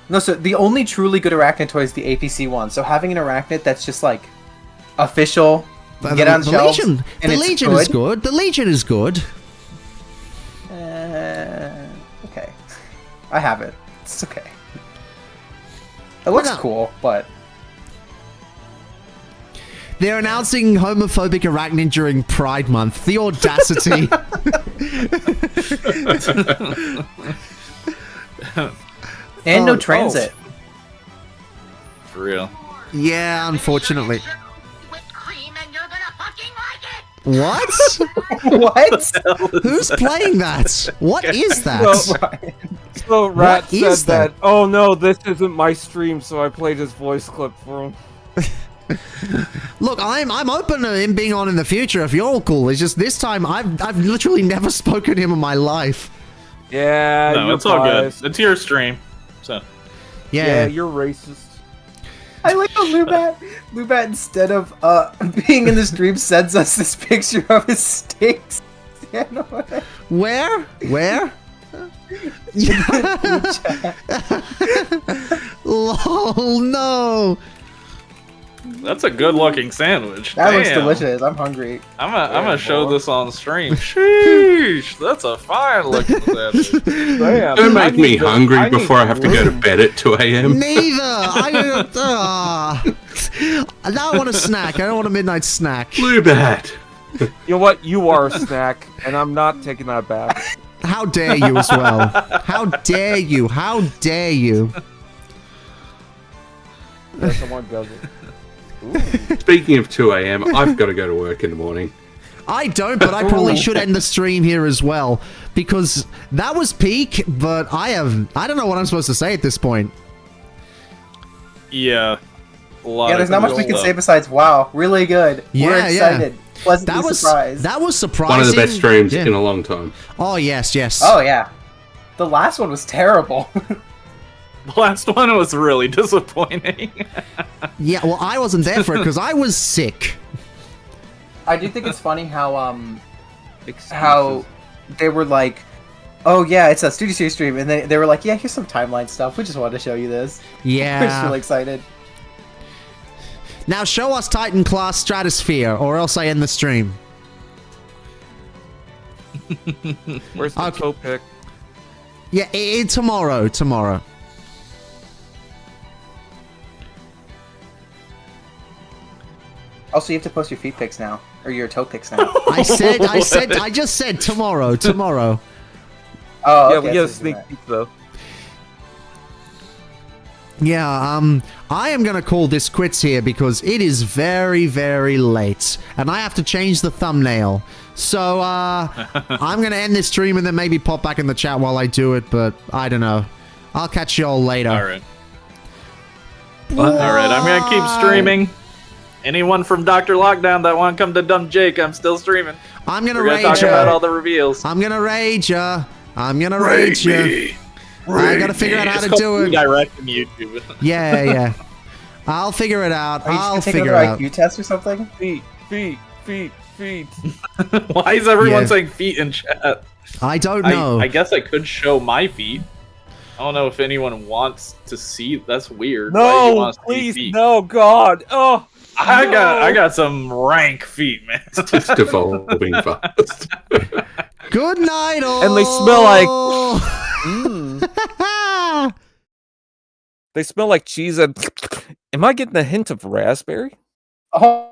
no, so the only truly good Arachnid toy is the APC one. So having an Arachnid that's just like official, But get on the shelves, Legion. and The it's Legion is good. The Legion is good. Okay, I have it. It's okay. It looks no. cool, but They're announcing homophobic Arachnid during Pride Month. The audacity. and no Oh, transit. For real. Yeah, unfortunately. Whipped cream and you're gonna fucking like it! What? What? Who's playing that? What is that? So Rat What said is that? oh no, this isn't my stream, so I played his voice clip for him. Look, I'm open to him being on in the future if you're all cool. It's just this time I've literally never spoken to him in my life. Yeah, No, you're it's all good. biased. It's your stream. So Yeah, Yeah. you're racist. I like how Lubat instead of being in the stream sends us this picture of his steaks. Yeah, no way. Where? Where? Lol, no. that's a good looking sandwich. That looks Damn. delicious. I'm hungry. I'm gonna show this on stream. Sheesh, that's a fine looking sandwich. Damn, Don't I make me need to- hungry I need before I have to go to bed at 2 a.m. Neither. Now I want a snack. I don't want a midnight snack. Blue Bat. You know what? You are a snack, and I'm not taking that back. How dare you as well? How dare you? How dare you? Yeah, someone does it. Speaking of 2 a.m., I've got to go to work in the morning. I don't, but I probably should end the stream here as well because that was peak. But I don't know what I'm supposed to say at this point. Yeah. A lot Yeah, of there's not much cool we can stuff. say besides wow, really good. We're Yeah, yeah. excited. Pleasantly surprised. That was surprising. One of the best streams Yeah. in a long time. Oh yes, yes. Oh yeah. The last one was terrible. The last one was really disappointing. Yeah. Well, I wasn't there for it because I was sick. I do think it's funny how they were like, oh yeah, it's a Studio Series stream, and they were like, yeah, here's some timeline stuff. We just wanted to show you this. We're just Yeah. really excited. Now show us Titan Class Stratosphere, or else I end the stream. Where's the Okay. toe pick? Yeah, tomorrow. Tomorrow. Also, you have to post your feet pics now, or your toe pics now. I just said tomorrow. Tomorrow. Oh, Yeah, okay, we get a so sneak peek though. Yeah, I am gonna call this quits here because it is very, very late. And I have to change the thumbnail. So, I'm gonna end this stream and then maybe pop back in the chat while I do it, but I don't know. I'll catch y'all later. Alright. Alright, I'm gonna keep streaming. Anyone from DrLockdown that want to come to Dumb Jake, I'm still streaming. I'm gonna We're gonna rage talk about all the reveals. I'm gonna rage ya. I'm gonna rage ya. I gotta figure out how to do it. Direct on YouTube. Yeah. I'll figure it out. Are you I'll just gonna take figure it another out. IQ test or something? Feet. Why is everyone Yeah. saying feet in chat? I don't know. I guess I could show my feet. I don't know if anyone wants to see. That's weird. Why do you No, want to see please, feet? no, God. Oh, I got some rank feet, man. It's devolving fast. Good night, all. And they smell like. They smell like cheese. And am I getting a hint of raspberry? Oh.